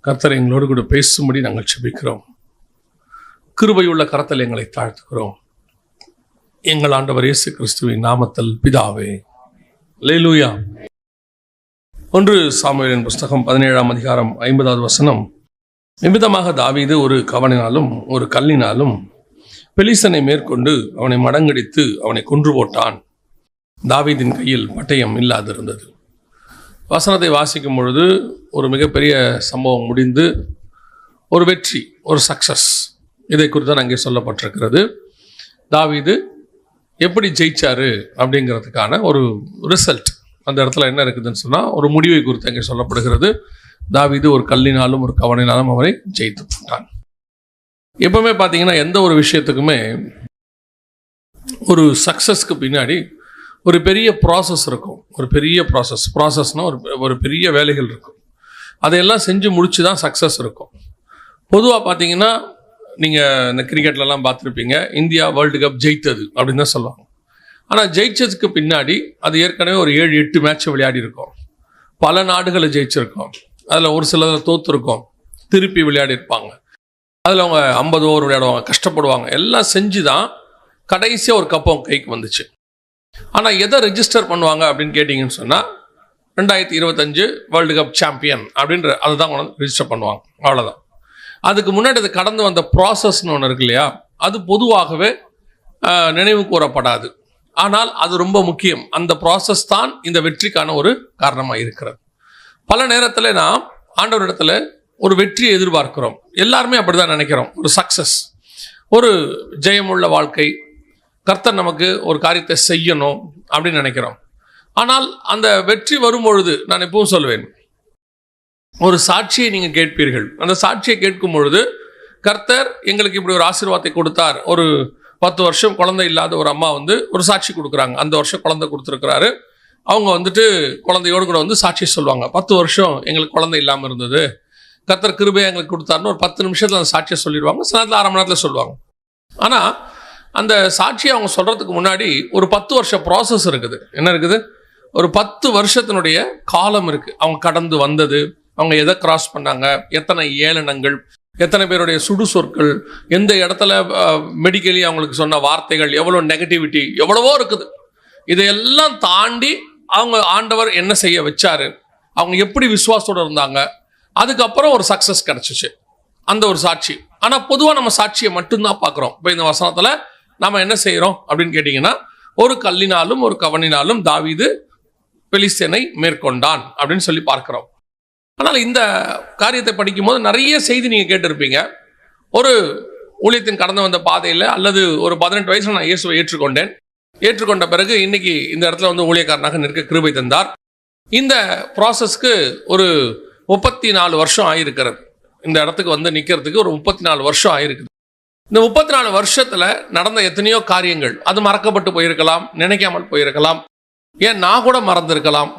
கர்த்தர் எங்களோடு கூட பேசும்படி நாங்கள் செபிக்கிறோம். கிருபையுள்ள கரத்தில் எங்களை தாழ்த்துகிறோம். எங்கள் ஆண்டவர் இயேசு கிறிஸ்துவின் நாமத்தில் பிதாவே, அல்லேலூயா. 1 சாமுவேலின் புஸ்தகம் 17ஆம் அதிகாரம் 50வது வசனம். நிமித்தமாக தாவீது ஒரு கவனினாலும் ஒரு கல்லினாலும் பெலிஸ்தனை மேற்கொண்டு அவனை மடங்கடித்து அவனை கொன்று போட்டான். தாவீதின் கையில் பட்டயம் இல்லாதிருந்தது. வசனத்தை வாசிக்கும் பொழுது ஒரு மிகப்பெரிய சம்பவம் முடிந்து ஒரு வெற்றி, ஒரு சக்சஸ், இதை குறித்து அங்கே சொல்லப்பட்டிருக்கிறது. தாவீது எப்படி ஜெயிச்சாரு அப்படிங்கிறதுக்கான ஒரு ரிசல்ட் அந்த இடத்துல என்ன இருக்குதுன்னு சொன்னால் ஒரு முடிவை குறித்து அங்கே சொல்லப்படுகிறது. தாவீது ஒரு கல்லினாலும் ஒரு கவனினாலும் அவரை ஜெயித்து போட்டான். எப்பவுமே பார்த்தீங்கன்னா எந்த ஒரு விஷயத்துக்குமே ஒரு சக்ஸஸ்க்கு பின்னாடி ஒரு பெரிய ப்ராசஸ் இருக்கும். ஒரு பெரிய ப்ராசஸ்னால் ஒரு பெரிய வேலைகள் இருக்கும். அதையெல்லாம் செஞ்சு முடிச்சு தான் சக்ஸஸ் இருக்கும். பொதுவாக பார்த்தீங்கன்னா நீங்கள் இந்த கிரிக்கெட்லலாம் பார்த்துருப்பீங்க, இந்தியா வேர்ல்டு கப் ஜெயித்தது அப்படின்னு தான் சொல்லுவாங்க. ஆனால் ஜெயிச்சதுக்கு பின்னாடி அது ஏற்கனவே ஒரு 7-8 மேட்ச் விளையாடி இருக்கும், பல நாடுகளை ஜெயிச்சிருக்கோம், அதில் ஒரு சிலதில் தோற்றுருக்கோம், திருப்பி விளையாடி இருப்பாங்க, அதில் அவங்க 50 ஓவர் விளையாடுவாங்க, கஷ்டப்படுவாங்க, எல்லாம் செஞ்சு தான் கடைசியாக ஒரு கப் அவங்க கைக்கு வந்துச்சு. ஆனால் எதை ரெஜிஸ்டர் பண்ணுவாங்க அப்படின்னு கேட்டிங்கன்னு சொன்னால் 2025 வேர்ல்டு கப் சாம்பியன் அப்படின்ற அதை தான் கொண்டு ரெஜிஸ்டர் பண்ணுவாங்க, அவ்வளோதான். அதுக்கு முன்னாடி அது கடந்து வந்த ப்ராசஸ்ன்னு ஒன்று இருக்கு இல்லையா, அது பொதுவாகவே நினைவு கூறப்படாது. ஆனால் அது ரொம்ப முக்கியம். அந்த ப்ராசஸ் தான் இந்த வெற்றிக்கான ஒரு காரணமாக இருக்கிறது. பல நேரத்தில் நாம் ஆண்டவரிடத்தில் ஒரு வெற்றியை எதிர்பார்க்கிறோம். எல்லாருமே அப்படி தான் நினைக்கிறோம். ஒரு சக்ஸஸ், ஒரு ஜெயமுள்ள வாழ்க்கை, கர்த்தர் நமக்கு ஒரு காரியத்தை செய்யணும் அப்படின்னு நினைக்கிறோம். ஆனால் அந்த வெற்றி வரும்பொழுது நான் எப்பவும் சொல்வேன், ஒரு சாட்சியை நீங்கள் கேட்பீர்கள். அந்த சாட்சியை கேட்கும் பொழுது கர்த்தர் எங்களுக்கு இப்படி ஒரு ஆசீர்வாதத்தை கொடுத்தார். ஒரு 10 வருஷம் குழந்தை இல்லாத ஒரு அம்மா ஒரு சாட்சி கொடுக்குறாங்க. அந்த வருஷம் குழந்தை கொடுத்துருக்கிறாரு. அவங்க குழந்தையோடு கூட சாட்சி சொல்லுவாங்க. 10 வருஷம் எங்களுக்கு குழந்தை இல்லாமல் இருந்தது, கர்த்தர் கிருபையை எங்களுக்கு கொடுத்தாருன்னு ஒரு 10 நிமிஷத்தில் அந்த சாட்சியை சொல்லிடுவாங்க. சில நேரத்தில் 1/2 மணி நேரத்தில் சொல்லுவாங்க. ஆனால் அந்த சாட்சியை அவங்க சொல்கிறதுக்கு முன்னாடி ஒரு 10 வருஷ ப்ராசஸ் இருக்குது. என்ன இருக்குது? ஒரு 10 வருஷத்தினுடைய காலம் இருக்குது. அவங்க கடந்து வந்தது, அவங்க எதை கிராஸ் பண்ணாங்க, எத்தனை ஏளனங்கள், எத்தனை பேருடைய சுடு சொற்கள், எந்த இடத்துல மெடிக்கலி அவங்களுக்கு சொன்ன வார்த்தைகள், எவ்வளோ நெகட்டிவிட்டி, எவ்வளவோ இருக்குது. இதையெல்லாம் தாண்டி அவங்க ஆண்டவர் என்ன செய்ய வச்சாரு, அவங்க எப்படி விசுவாசத்தோடு இருந்தாங்க, அதுக்கப்புறம் ஒரு சக்ஸஸ் கிடச்சிச்சு, அந்த ஒரு சாட்சி. ஆனால் பொதுவாக நம்ம சாட்சியை மட்டும்தான் பார்க்குறோம். இப்போ இந்த வசனத்தில் நம்ம என்ன செய்கிறோம் அப்படின்னு கேட்டிங்கன்னா, ஒரு கல்லினாலும் ஒரு கவனினாலும் தாவீது பெலிஸ்தனை மேற்கொண்டான் அப்படின்னு சொல்லி பார்க்குறோம். ஆனால் இந்த காரியத்தை படிக்கும்போது நிறைய செய்தி நீங்கள் கேட்டிருப்பீங்க. ஒரு ஊழியத்தின் கடந்து வந்த பாதையில் அல்லது ஒரு 18 வயசில் நான் இயேசுவை ஏற்றுக்கொண்ட பிறகு இன்னைக்கு இந்த இடத்துல ஊழியக்காரனாக நிற்க கிருபை தந்தார். இந்த ப்ராசஸ்க்கு ஒரு 34 வருஷம் ஆகிருக்கிறது. இந்த இடத்துக்கு நிற்கிறதுக்கு ஒரு 34 வருஷம் ஆகிருக்குது. இந்த 34 வருஷத்தில் நடந்த எத்தனையோ காரியங்கள், அது மறக்கப்பட்டு போயிருக்கலாம், நினைக்காமல் போயிருக்கலாம், ஏன் நான் கூட மறந்துருக்கலாம்.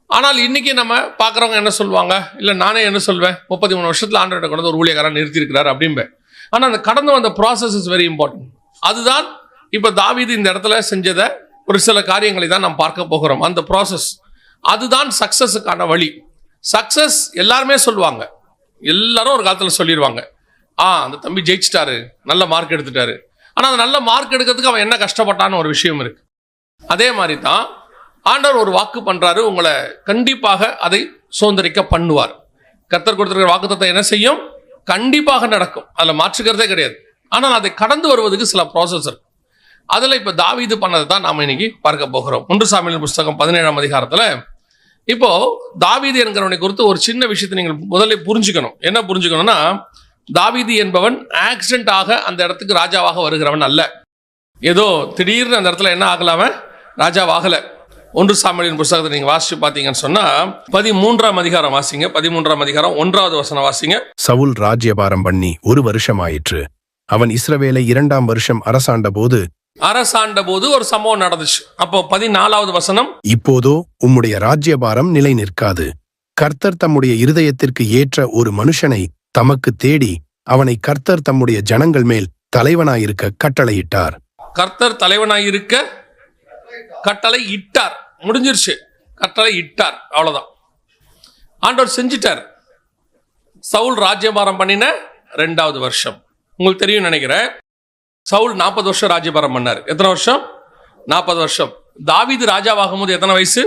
ஆனால் இன்னைக்கு நம்ம பார்க்குறவங்க என்ன சொல்லுவாங்க, இல்லை நானே என்ன சொல்வேன், 33 வருஷத்தில் ஆண்டவர்கிட்ட கொண்டு ஒரு ஊழியக்காரன் நிறுத்தியிருக்கிறார் அப்படிம்பேன். ஆனால் அந்த கடந்து வந்த ப்ராசஸ் இஸ் வெரி இம்பார்ட்டன்ட். அதுதான் இப்போ தாவீது இந்த இடத்துல செஞ்சதை ஒரு சில காரியங்களை தான் நாம் பார்க்க போகிறோம். அந்த ப்ராசஸ் அதுதான் சக்ஸஸுக்கான வழி. சக்ஸஸ் எல்லாருமே சொல்லுவாங்க, எல்லாரும் ஒரு காலத்தில் சொல்லிடுவாங்க, அந்த தம்பி ஜெயிச்சிட்டாரு, நல்ல மார்க் எடுத்துட்டாரு. ஆனால் அந்த நல்ல மார்க் எடுக்கிறதுக்கு அவன் என்ன கஷ்டப்பட்டான்னு ஒரு விஷயம் இருக்கு. அதே மாதிரி தான் ஆண்டவர் ஒரு வாக்கு பண்றாரு, உங்களை கண்டிப்பாக அதை சுதந்திரிக்க பண்ணுவார். கர்த்தர் கொடுத்திருக்கிற வாக்குத்தத்தத்தை என்ன செய்யும், கண்டிப்பாக நடக்கும், அதில் மாற்றுக்கிறதே கிடையாது. ஆனால் அதை கடந்து வருவதற்கு சில ப்ராசஸ் இருக்கு. அதில் இப்போ தாவீது பண்ணதை தான் நாம் இன்னைக்கு பார்க்க போகிறோம். 1 சாமுவேல் புஸ்தகம் 17ஆம் அதிகாரத்தில் இப்போ தாவீது என்கிறவனை குறித்து ஒரு சின்ன விஷயத்தை நீங்கள் முதல்ல புரிஞ்சுக்கணும். என்ன புரிஞ்சுக்கணும்னா, தாவீது என்பவன் ஆக்சிடென்ட் ஆக அந்த இடத்துக்கு ராஜாவாக வருகிறவன் அல்ல. ஏதோ திடீர்னு அந்த இடத்துல என்ன ஆகலாம ராஜாவாகல. 1 சாமுவேலின் புஸ்தகத்தை நீங்க வாசிச்சு பார்த்தீங்கன்னு சொன்னா 13ஆம் அதிகாரம் வாசிங்க. 13ஆம் அதிகாரம் 1வது வசனம் வாசிங்க. சவுல் ராஜ்யபாரம் பண்ணி 1 வருஷம் ஆயிற்று. அவன் இஸ்ரவேலை 2ஆம் வருஷம் அரசாண்ட போது ஒரு சம்பவம் நடந்துச்சு. அப்போ 14வது வசனம், இப்போதோ உம்முடைய ராஜ்யபாரம் நிலை நிற்காது. கர்த்தர் தம்முடைய இருதயத்திற்கு ஏற்ற ஒரு மனுஷனை தமக்கு தேடி அவனை கர்த்தர் தம்முடைய ஜனங்கள் மேல் தலைவனாயிருக்க கட்டளையிட்டார். கர்த்தர் தலைவனாயிருக்க கட்டளை இட்டார். முடிஞ்சிருச்சு, கட்டளை இட்டார், அவ்வளவுதான். ஆண்டவர் செஞ்சிட்டார். சவுல் ராஜ்யபாரம் பண்ணின 2வது வருஷம். உங்களுக்கு தெரியும் நினைக்கிறேன். சவுல் 40 வருஷம் ராஜ்யபாரம் பண்ணார். எத்தனை வருஷம்? 40 வருஷம். தாவீது ராஜாவாகும் போது எத்தனை வயசு?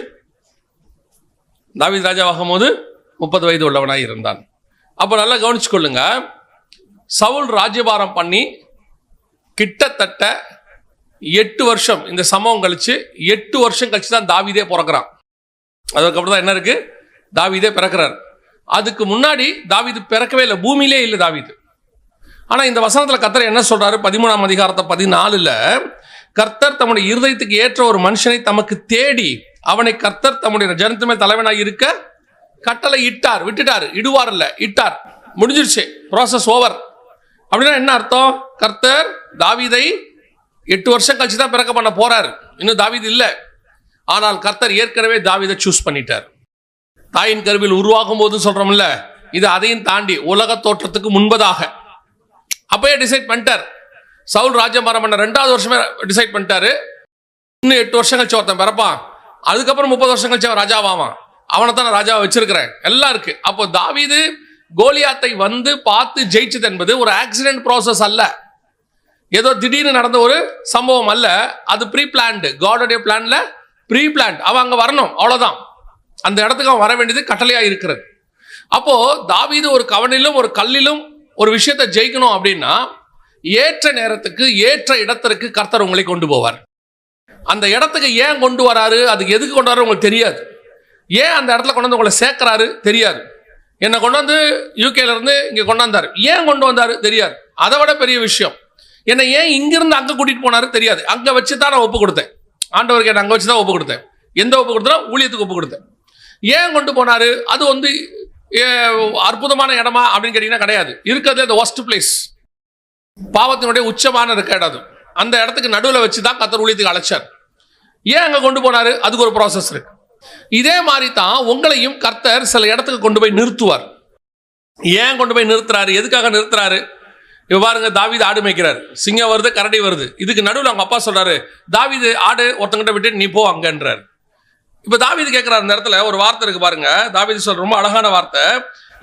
தாவீது ராஜாவாகும் போது 30 வயது உள்ளவனாய் இருந்தான். அப்போ நல்லா கவனிச்சுக்கொள்ளுங்க. சவுல் ராஜ்யபாரம் பண்ணி கிட்டத்தட்ட 8 வருஷம், இந்த சம்பவம் கழிச்சு 8 வருஷம் கழிச்சு தான் தாவீதே பிறக்கிறான். அதுக்கப்புறம் தான் என்ன இருக்கு? தாவீதே பிறக்கிறார். அதுக்கு முன்னாடி தாவீது பிறக்கவே இல்லை, பூமியிலே இல்லை தாவீது. ஆனா இந்த வசனத்துல கர்த்தர் என்ன சொல்றாரு? 13ஆம் அதிகாரத்தை 14ல் கர்த்தர் தம்முடைய இருதயத்துக்கு ஏற்ற ஒரு மனுஷனை தமக்கு தேடி அவனை கர்த்தர் தம்முடைய ஜனத்து மேல் தலைவனாய் இருக்க கட்டளை இட்டார். விட்டுட்டார், இடுவார் இல்ல, இட்டார். முடிஞ்சிருச்சு, ப்ராசஸ் ஓவர். அப்படின்னா என்ன அர்த்தம்? கர்த்தர் தாவீதை 8 வருஷம் கழிச்சு தான் பிறக்க பண்ண போறாரு. இன்னும் தாவீது இல்லை. ஆனால் கர்த்தர் ஏற்கனவே தாவீதை சூஸ் பண்ணிட்டார். தாயின் கருவில் உருவாகும் போது சொல்றோம்ல, இது அதையும் தாண்டி உலக தோற்றத்துக்கு முன்பதாக அப்பயே டிசைட் பண்ணிட்டார். சவுல் ராஜ்யபாரம் பண்ண 2வது வருஷமே டிசைட் பண்ணிட்டாரு. இன்னும் 8 வருஷம் கழிச்சு ஒருத்தன் பிறப்பான், அதுக்கப்புறம் 30 வருஷம் கழிச்சு அவன் ராஜாவான், அவனை தான் நான் ராஜாவை வச்சிருக்கிறேன், எல்லாம் இருக்கு. அப்போ தாவீது கோலியாத்தை வந்து பார்த்து ஜெயிச்சது என்பது ஒரு ஆக்சிடென்ட் ப்ராசஸ் அல்ல, ஏதோ திடீர்னு நடந்த ஒரு சம்பவம் அல்ல. அது ப்ரீ பிளான்டு, காடோடைய பிளான்ல ப்ரீ பிளான்ட். அவன் அங்க வரணும், அவ்வளவுதான். அந்த இடத்துக்கு அவன் வர வேண்டியது கட்டளையா இருக்கிறது. அப்போ தாவீது ஒரு கவனிலும் ஒரு கல்லிலும் ஒரு விஷயத்தை ஜெயிக்கணும் அப்படின்னா ஏற்ற நேரத்துக்கு ஏற்ற இடத்திற்கு கர்த்தர் உங்களை கொண்டு போவார். அந்த இடத்துக்கு ஏன் கொண்டு வராரு, அதுக்கு எதுக்கு கொண்டு வராரு உங்களுக்கு தெரியாது. ஏன் அந்த இடத்துல கொண்டு வந்து உங்களை சேர்க்கிறாரு தெரியாது. என்னை கொண்டு வந்து யூகேல இருந்து இங்க கொண்டாந்தாரு, ஏன் கொண்டு வந்தாரு தெரியாது. அதை விட பெரிய விஷயம், என்னை ஏன் இங்கிருந்து அங்க கூட்டிட்டு போனாரு தெரியாது. அங்க வச்சு தான் நான் ஒப்பு கொடுத்தேன். ஆண்டவருக்கு என்ன அங்க வச்சு தான் ஒப்பு கொடுத்தேன். எந்த ஒப்பு கொடுத்தா? ஊழியத்துக்கு ஒப்பு கொடுத்தேன். ஏன் கொண்டு போனாரு? அது வந்து அற்புதமான இடமா அப்படின்னு கேட்டீங்கன்னா கிடையாது. இருக்கிறதுல இந்த ஒர்ஸ்ட் பிளேஸ், பாவத்தினுடைய உச்சமான இருக்க இடம். அந்த இடத்துக்கு நடுவில் வச்சு தான் கர்த்தர் ஊழியத்துக்கு அழைச்சார். ஏன் அங்க கொண்டு போனாரு? அதுக்கு ஒரு ப்ராசஸ் இருக்கு. இதே மாதிரி தான் உங்களையும் கர்த்தர் சில இடத்துக்கு கொண்டு போய் நிறுத்துவார். ஏன் கொண்டு போய் நிறுத்துறாரு? எதுக்காக நிறுத்துறாரு? பாருங்க, தாவீது ஆடு மேய்க்கிறார், சிங்கம் வருது, கரடி வருது. இதுக்கு நடுவில் அவங்க அப்பா சொல்றாரு, தாவீது ஆடு ஒருத்தங்கிட்ட விட்டு நீ போ அங்கன்றார். இப்ப தாவீது கேட்கிறார். அந்த இடத்துல ஒரு வார்த்தை இருக்கு பாருங்க. தாவீது சொல்ற ரொம்ப அழகான வார்த்தை.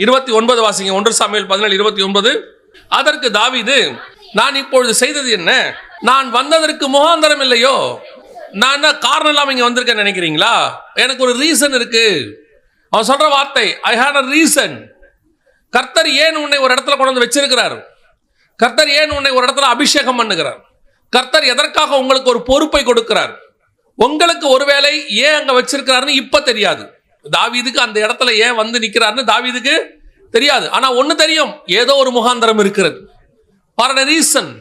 29 வாசிங்க. 1 சாமுவேல் 17:29. அதற்கு தாவீது, நான் இப்பொழுது செய்தது என்ன? நான் வந்ததற்கு முகாந்தரம் இல்லையோ? நான் காரணம் இல்லாம இங்க வந்திருக்கேன்னு நினைக்கிறீங்களா? எனக்கு ஒரு ரீசன் இருக்கு. அவன் சொல்ற வார்த்தை, ஐ ஹேட் a ரீசன். கர்த்தர் ஏன் உன்னை ஒரு இடத்துல கொண்டு வந்து வச்சிருக்கிறார்? கர்த்தர் ஏன் உன்னை ஒரு இடத்துல அபிஷேகம் பண்ணுகிறார்? கர்த்தர் எதற்காக உங்களுக்கு ஒரு பொறுப்பை கொடுக்கிறார்? உங்களுக்கு ஒருவேளை ஏன் அங்க வச்சிருக்கிறாருன்னு இப்ப தெரியாது. தாவீதுக்கு அந்த இடத்துல ஏன் வந்து நிக்கிறாருன்னு தாவீதுக்கு தெரியாது. ஆனா ஒண்ணு தெரியும், ஏதோ ஒரு முகாந்தரம் இருக்கிறது, ஃபார் a ரீசன்.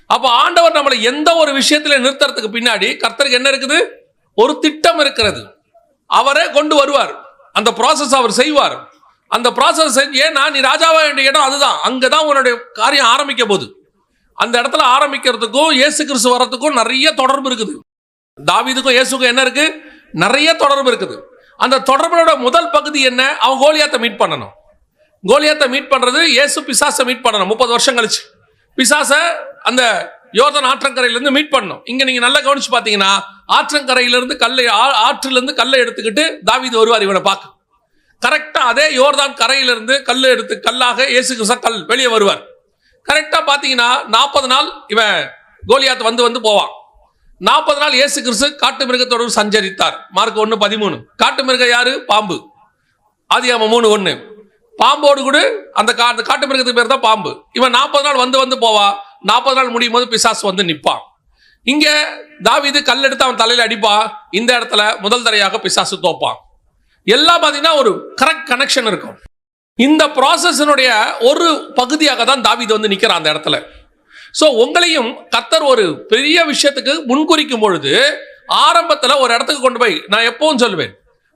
அப்ப ஆண்டவர் நம்மளை எந்த ஒரு விஷயத்துல நிறுத்துறதுக்கு பின்னாடி கர்த்தருக்கு என்ன இருக்குது? ஒரு திட்டம் இருக்கிறது. அவரே கொண்டு வருவார், அந்த ப்ராசஸ் அவர் செய்வார். அந்த ப்ராசஸ் ஏன்னா நீ ராஜாவா வேண்டிய இடம் அதுதான். அங்கதான் உன்னுடைய காரியம் ஆரம்பிக்க போகுது. அந்த இடத்துல ஆரம்பிக்கிறதுக்கும் இயேசு கிறிஸ்து வர்றதுக்கும் நிறைய தொடர்பு இருக்குது. தாவீதுக்கும் இயேசுக்கும் என்ன இருக்கு? நிறைய தொடர்பு இருக்குது. அந்த தொடர்போட முதல் பகுதி என்ன? அவன் கோலியாத்தை மீட் பண்ணணும். கோலியாத்தை மீட் பண்றது இயேசு பிசாசை மீட் பண்ணணும். 30 வருஷம் கழிச்சு பிசாச அந்த யோர்தான் ஆற்றங்கரையிலிருந்து மீட் பண்ணணும். இங்க நீங்க நல்லா கவனிச்சு பாத்தீங்கன்னா ஆற்றங்கரையிலிருந்து ஆற்றிலிருந்து கல்லை எடுத்துக்கிட்டு தாவீது வருவார் இவனை பார்க்க. கரெக்டா அதே யோர்தான் கரையிலிருந்து கல் எடுத்து கல்லாக இயேசு கிறிஸ்து கல் வெளியே வருவார். கரெக்டா பாத்தீங்கன்னா 40 நாள் இவன் கோலியாத் வந்து போவான். 40 நாள் இயேசு கிறிஸ்து காட்டு மிருகத்தோடு சஞ்சரித்தார். மார்க் 1:13. காட்டு மிருகம் யாரு? பாம்பு. ஆதியாகமம் 3:1. பாம்போடு கூட அந்த காட்டு மிருகத்துக்கு பேர் தான் பாம்பு. இவன் 40 நாள் வந்து போவா. 40 நாள் முடியும் போது பிசாசு வந்து நிற்பான். இங்க தாவீது கல் எடுத்து அவன் தலையில அடிப்பான். இந்த இடத்துல முதல் தரையாக பிசாசு தோப்பான். எல்லாம் பாத்தீங்கன்னா ஒரு கரெக்ட் கனெக்ஷன் இருக்கும். இந்த ப்ராசஸினுடைய ஒரு பகுதியாக தான் தாவீது வந்து நிக்கிறான் அந்த இடத்துல. சோ உங்களையும் கர்த்தர் ஒரு பெரிய விஷயத்துக்கு முன்குறிக்கும் பொழுது ஆரம்பத்துல ஒரு இடத்துக்கு கொண்டு போய், நான் எப்பவும் சொல்லுவேன்,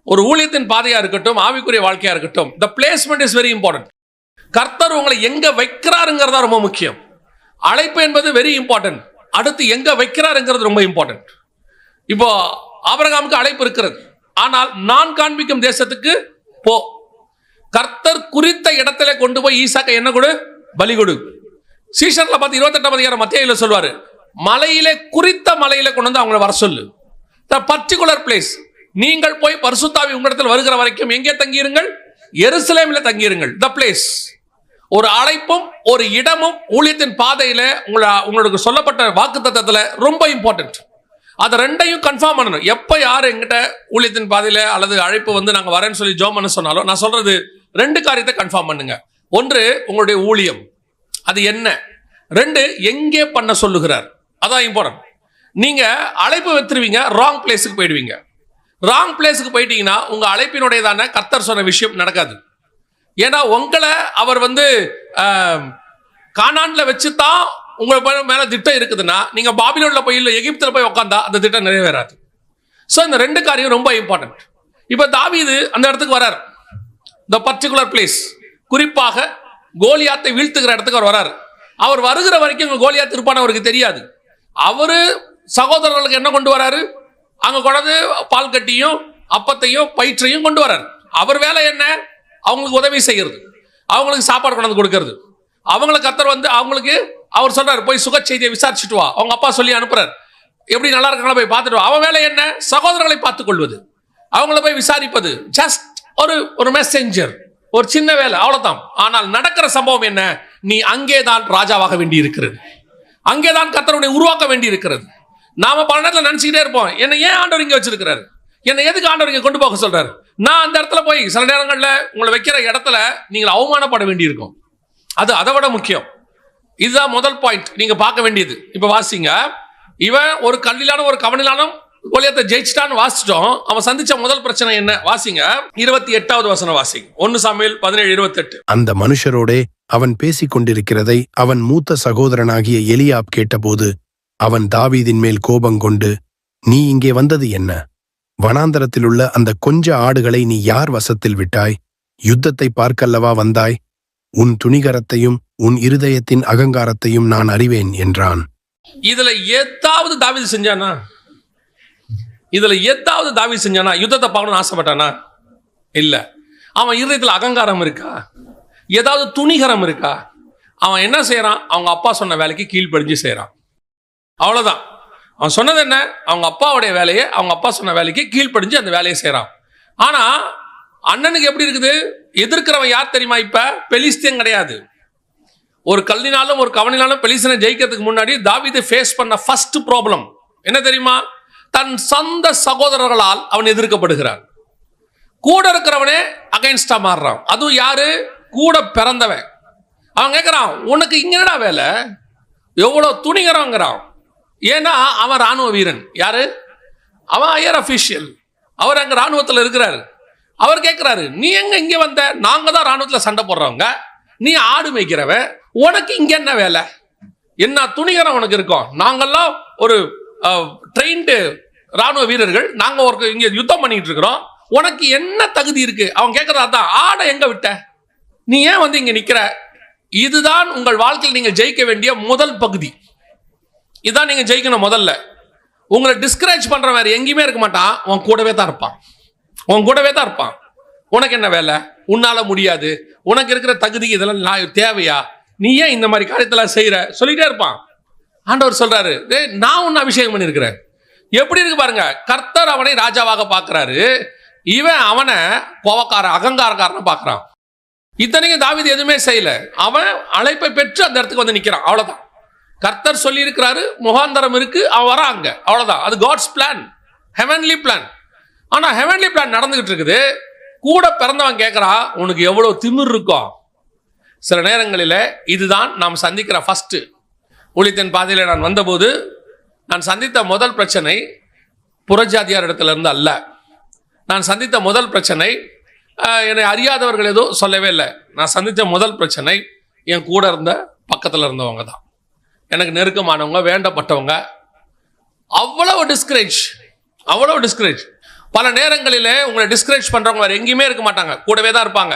ஒரு ஊழியத்தின் பாதையா இருக்கட்டும், ஆவிக்குரிய வாழ்க்கையா இருக்கட்டும், the placement is very important. கர்த்தர் உங்களை எங்க வைக்கிறாருங்கிறதா ரொம்ப முக்கியம். அழைப்பு என்பது வெரி இம்பார்ட்டன்ட். அடுத்து எங்க வைக்கிறாருங்கிறது ரொம்ப இம்பார்ட்டன்ட். இப்போ ஆபிரகாமுக்கு அழைப்பு இருக்கிறது, ஆனால் நான் காண்பிக்கும் தேசத்துக்கு போ. கர்த்தர் குறித்த இடத்துல கொண்டு போய் ஈசாக்கை என்ன கொடு? பலி கொடு. சீஷர்ல பார்த்து 28ஆம் அதிகாரம் மத்தேயுல சொல்வாரு, மலையிலே குறித்த மலையில கொண்டு வந்து அவங்களை வர சொல்லு. The particular place. நீங்கள் போய் பரிசுத்தாவி உங்களிடத்தில் வருகிற வரைக்கும் எங்கே தங்கியிருங்கள்? எருசலேமில் தங்கியிருங்கள். The place. ஒரு அழைப்பும் ஒரு இடமும் ஊழியத்தின் பாதையில உங்களுக்கு சொல்லப்பட்ட வாக்குத்தத்தத்துல ரொம்ப இம்பார்ட்டன்ட். அதை ரெண்டையும் கன்ஃபார்ம் பண்ணணும். எப்ப யாரு எங்கிட்ட ஊழியத்தின் பாதையில அல்லது அழைப்பு நாங்க வரேன்னு சொல்லி ஜோம் பண்ண சொன்னாலும் நான் சொல்றது 2 காரியத்தை கன்ஃபார்ம் பண்ணுங்க. ஒன்று, உங்களுடைய ஊழியம் அது என்ன. 2, எங்கே பண்ண சொல்லுகிறார், அதான் இம்பார்ட்டன்ட். நீங்க அழைப்பு வைத்திருவீங்க, ராங் பிளேஸுக்கு போயிடுவீங்க. ராங் பிளேஸுக்கு போயிட்டீங்கன்னா உங்க அழைப்பினுடையதான கர்த்தர் சொன்ன விஷயம் நடக்காது. ஏன்னா உங்களை அவர் கானான்ல வச்சுதான் உங்க மேல திட்டம் இருக்குதுன்னா நீங்க பாபிலோன்ல போய் இல்ல எகிப்துல போய் உட்காந்தா அந்த திட்டம் நிறைவேறாது. சோ இந்த 2 காரியம் ரொம்ப இம்பார்ட்டன்ட். இப்ப தாவீது அந்த இடத்துக்கு வரார், இந்த பர்டிகுலர் பிளேஸ், குறிப்பாக கோலியாத்தை வீழ்த்துகிற இடத்துக்கு அவர் வரார். அவர் வருகிற வரைக்கும் கோலியாத் இருப்பான்னு அவருக்கு தெரியாது. அவரு சகோதரர்களுக்கு என்ன கொண்டு வராரு, அங்க கொண்டு பால் கட்டியும் அப்பத்தையும் பயிற்றையும் கொண்டு வராரு. அவர் வேலை என்ன, அவங்களுக்கு உதவி செய்யறது, அவங்களுக்கு சாப்பாடு கொண்டு கொடுக்கறது. அவங்களை கர்த்தர் அவங்களுக்கு அவர் சொல்றாரு, போய் சுக செய்தியை விசாரிச்சுட்டு வா. அவங்க அப்பா சொல்லி அனுப்புறாரு, எப்படி நல்லா இருக்காங்களா போய் பார்த்துட்டு வா. அவன் வேலை என்ன, சகோதரர்களை பார்த்துக் கொள்வது, அவங்கள போய் விசாரிப்பது. ஜஸ்ட் ஒரு மெசேஞ்சர், ஒரு சின்ன வேலை, அவ்வளவுதான். ஆனால் நடக்கிற சம்பவம் என்ன, நீ அங்கேதான் ராஜாவாக வேண்டி இருக்கிறது, அங்கேதான் கர்த்தருடைய உருவாக்க வேண்டி இருக்கிறது. நாம பல நேரத்தில் நினைச்சுக்கிட்டே இருப்போம், என்ன ஏன் ஆண்டவர் இங்க வச்சிருக்கிறாரு, என்ன எதுக்கு ஆண்டவர் இங்க கொண்டு போக சொல்றாரு. நான் அந்த இடத்துல போய் சில நேரங்கள்ல உங்களை வைக்கிற இடத்துல நீங்கள் அவமானப்பட வேண்டி இருக்கும். அது அதை விட முக்கியம். இதுதான் முதல் பாயிண்ட் நீங்க பார்க்க வேண்டியது. இப்ப வாசிங்க, இவன் ஒரு கல்லிலான ஒரு கவனிலான கோலியாத்தை ஜெயிச்சிட்டான்னு வாசிச்சிட்டோம். அவன் சந்திச்ச முதல் பிரச்சனை என்ன, வாசிங்க 28வது வசனம் வாசிங்க. 1 சாமுவேல் 17:28. அந்த மனுஷரோடே அவன் பேசிக் கொண்டிருக்கிறதை அவன் மூத்த சகோதரனாகிய எலியாப் கேட்டபோது அவன் தாவீதின் மேல் கோபங்கொண்டு, நீ இங்கே வந்தது என்ன? வனாந்தரத்திலுள்ள அந்த கொஞ்ச ஆடுகளை நீ யார் வசத்தில் விட்டாய்? யுத்தத்தை பார்க்கல்லவா வந்தாய்? உன் துணிகரத்தையும் உன் இருதயத்தின் அகங்காரத்தையும் நான் அறிவேன் என்றான். இதுல ஏதாவது தாவீது செஞ்சானா? யுத்தத்தை பார்க்கணும்னு ஆசைப்பட்டானா? இல்ல. அவன் இருதயத்தில் அகங்காரம் இருக்கா? ஏதாவது துணிகரம் இருக்கா? அவன் என்ன செய்யறான், அவங்க அப்பா சொன்ன வேலைக்கு கீழ்ப்படிஞ்சு செய்யறான், அவ்வளவுதான். அவன் சொன்னது என்ன, அவங்க அப்பாவுடைய வேலையை, அவங்க அப்பா சொன்ன வேலைக்கு கீழ்ப்படிஞ்சு அந்த வேலையை செய்யறான். ஆனா அண்ணனுக்கு எப்படி இருக்குது, எதிர்க்கிறவன் யார் தெரியுமா? இப்ப பெலிஸ்தியன் கிடையாது. ஒரு கல்லினாலும் ஒரு கவனினாலும் பெலிஸ்தியனை ஜெயிக்கிறதுக்கு முன்னாடி தாவீது ஃபேஸ் பண்ண ஃபர்ஸ்ட் ப்ராப்ளம் என்ன தெரியுமா? தன் சொந்த சகோதரர்களால் அவன் எதிர்க்கப்படுகிறான். கூட இருக்கிறவனே அகைன்ஸ்டா மாறுறான். அதுவும் யாரு, கூட பிறந்தவன். அவன் கேட்கிறான், உனக்கு இங்கடா வேலை, எவ்வளவு துணிகரங்கிறான். ஏன்னா அவன் ராணுவ வீரன். யாரு அவன்? Higher official. அவர் அங்க ராணுவத்தில் இருக்கிறாரு. அவர் கேட்கிறாரு, நீ எங்க இங்க வந்த? நாங்க தான் ராணுவத்தில் சண்டை போடுறவங்க, நீ ஆடு மேய்க்கிறவன், உனக்கு இங்க என்ன வேலை? என்ன துணிகரம் உனக்கு இருக்கும்? நாங்கெல்லாம் ஒரு ட்ரெயின்டு ராணுவ வீரர்கள், நாங்க இங்க யுத்தம் பண்ணிட்டு இருக்கிறோம், உனக்கு என்ன தகுதி இருக்கு? அவன் கேட்கறதான், ஆடை எங்க விட்ட, நீ ஏன் இங்க நிக்கிற? இதுதான் உங்கள் வாழ்க்கையில் நீங்கள் ஜெயிக்க வேண்டிய முதல் பகுதி. இதான் நீங்க ஜெயிக்கணும். முதல்ல உங்களை டிஸ்கரேஜ் பண்ற வேற எங்கேயுமே இருக்க மாட்டான், உன் கூடவே தான் இருப்பான், உன் கூடவே தான் இருப்பான். உனக்கு என்ன வேலை, உன்னால முடியாது, உனக்கு இருக்கிற தகுதி இதெல்லாம் தேவையா, நீ ஏன் இந்த மாதிரி காரியத்தெல்லாம் செய்யற சொல்லிட்டே இருப்பான். ஆண்டவர் சொல்றாரு, நான் உன்னை அபிஷேகம் பண்ணிருக்கிறேன். எப்படி இருக்கு பாருங்க, கர்த்தர் அவனை ராஜாவாக பார்க்கிறாரு, இவன் அவனை கோவக்கார அகங்காரக்காரனை பார்க்கிறான். இத்தனைக்கும் தாவீது எதுவுமே செய்யல, அவன் அழைப்பை பெற்று அந்த இடத்துக்கு நிக்கிறான், அவ்வளவுதான். கர்த்தர் சொல்லி இருக்கிறாரு, முகாந்தரம் இருக்கு, அவன் வராங்க, அவ்வளவுதான். அது காட்ஸ் பிளான், ஹெவன்லி பிளான். ஆனா ஹெவன்லி பிளான் நடந்துகிட்டு இருக்குது. கூட பிறந்தவன் கேட்கிறான், உனக்கு எவ்வளவு திமிர் இருக்கும். சில நேரங்களில் இதுதான் நாம் சந்திக்கிற ஃபர்ஸ்ட். ஊழியத்தின் பாதையில் நான் வந்தபோது நான் சந்தித்த முதல் பிரச்சனை புறஜாதியார் இடத்துல இருந்து அல்ல. நான் சந்தித்த முதல் பிரச்சனை என்னை அறியாதவர்கள் எதுவும் சொல்லவே இல்லை. நான் சந்தித்த முதல் பிரச்சனை என் கூட இருந்த பக்கத்தில் இருந்தவங்க தான், எனக்கு நெருக்கமானவங்க, வேண்டப்பட்டவங்க. அவ்வளவு டிஸ்கரேஜ். பல நேரங்களில் உங்களை டிஸ்கரேஜ் பண்றவங்க வேற எங்கேயுமே இருக்க மாட்டாங்க, கூடவே தான் இருப்பாங்க.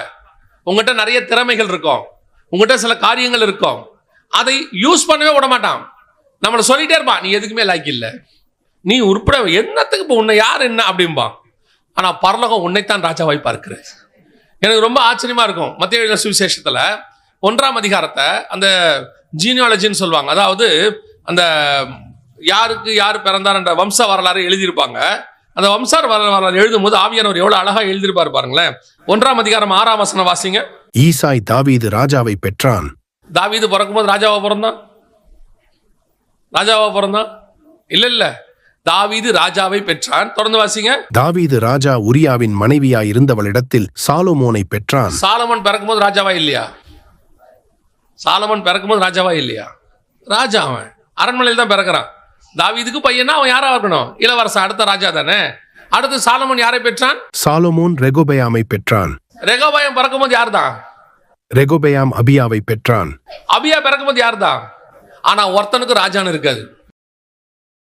உங்ககிட்ட நிறைய திறமைகள் இருக்கும், உங்ககிட்ட சில காரியங்கள் இருக்கும், அதை யூஸ் பண்ணவே விட மாட்டான். நம்மளை சொல்லிட்டே இருப்பான், நீ எதுக்குமே லாய்க்கு இல்லை, நீ உருப்பட என்னத்துக்கு இப்போ உன்னை யார் என்ன அப்படிம்பான். ஆனா பரலோகம் உன்னைத்தான் ராஜாவாய் பார்க்கிறது. எனக்கு ரொம்ப ஆச்சரியமா இருக்கும். மத்தேயு சுவிசேஷத்துல 1ஆம் அதிகாரத்தை அந்த ஜீனியாலஜின்னு சொல்லுவாங்க, அதாவது அந்த யாருக்கு யார் பிறந்தார் என்ற வம்ச வரலாறு எழுதியிருப்பாங்க. அந்த வம்ச வரலாறு எழுதும் போது ஆவியானவர் எவ்வளவு அழகா எழுதியிருப்பாரு பாருங்களேன். 1ஆம் அதிகாரம் 6ஆம் வசனம் வாசிங்க. ஈசாய் தாவீது ராஜாவை பெற்றான். தாவீது பிறக்கும்போது ராஜாவா பிறந்தான்? இல்ல, தாவீது ராஜாவை பெற்றான். தொடர்ந்து வாசிங்க. தாவீது ராஜா உரியாவின் மனைவியாய் இருந்தவளிடத்தில் சாலமோனை பெற்றான். சாலமன் பிறக்கும்போது ராஜாவா இல்லையா? ராஜா. அவன் அரண்மனையில் தான் பிறக்கிறான். தாவீதுக்கு பையனா அவன் யாரா இருக்கணும்? இளவரசன், அடுத்த ராஜா தானே. அடுத்து சாலமன் யாரை பெற்றான்? சாலமோன் ரெகொபெயாமை பெற்றான். ரெகொபெயாம் பிறக்கும்போது யார் தான்? ரெகொபெயாம் அபியாவை பெற்றான். அபியா பிறக்கும்போது யார் தான்? ஆனா ஒருத்தனுக்கு ராஜான்னு இருக்காது,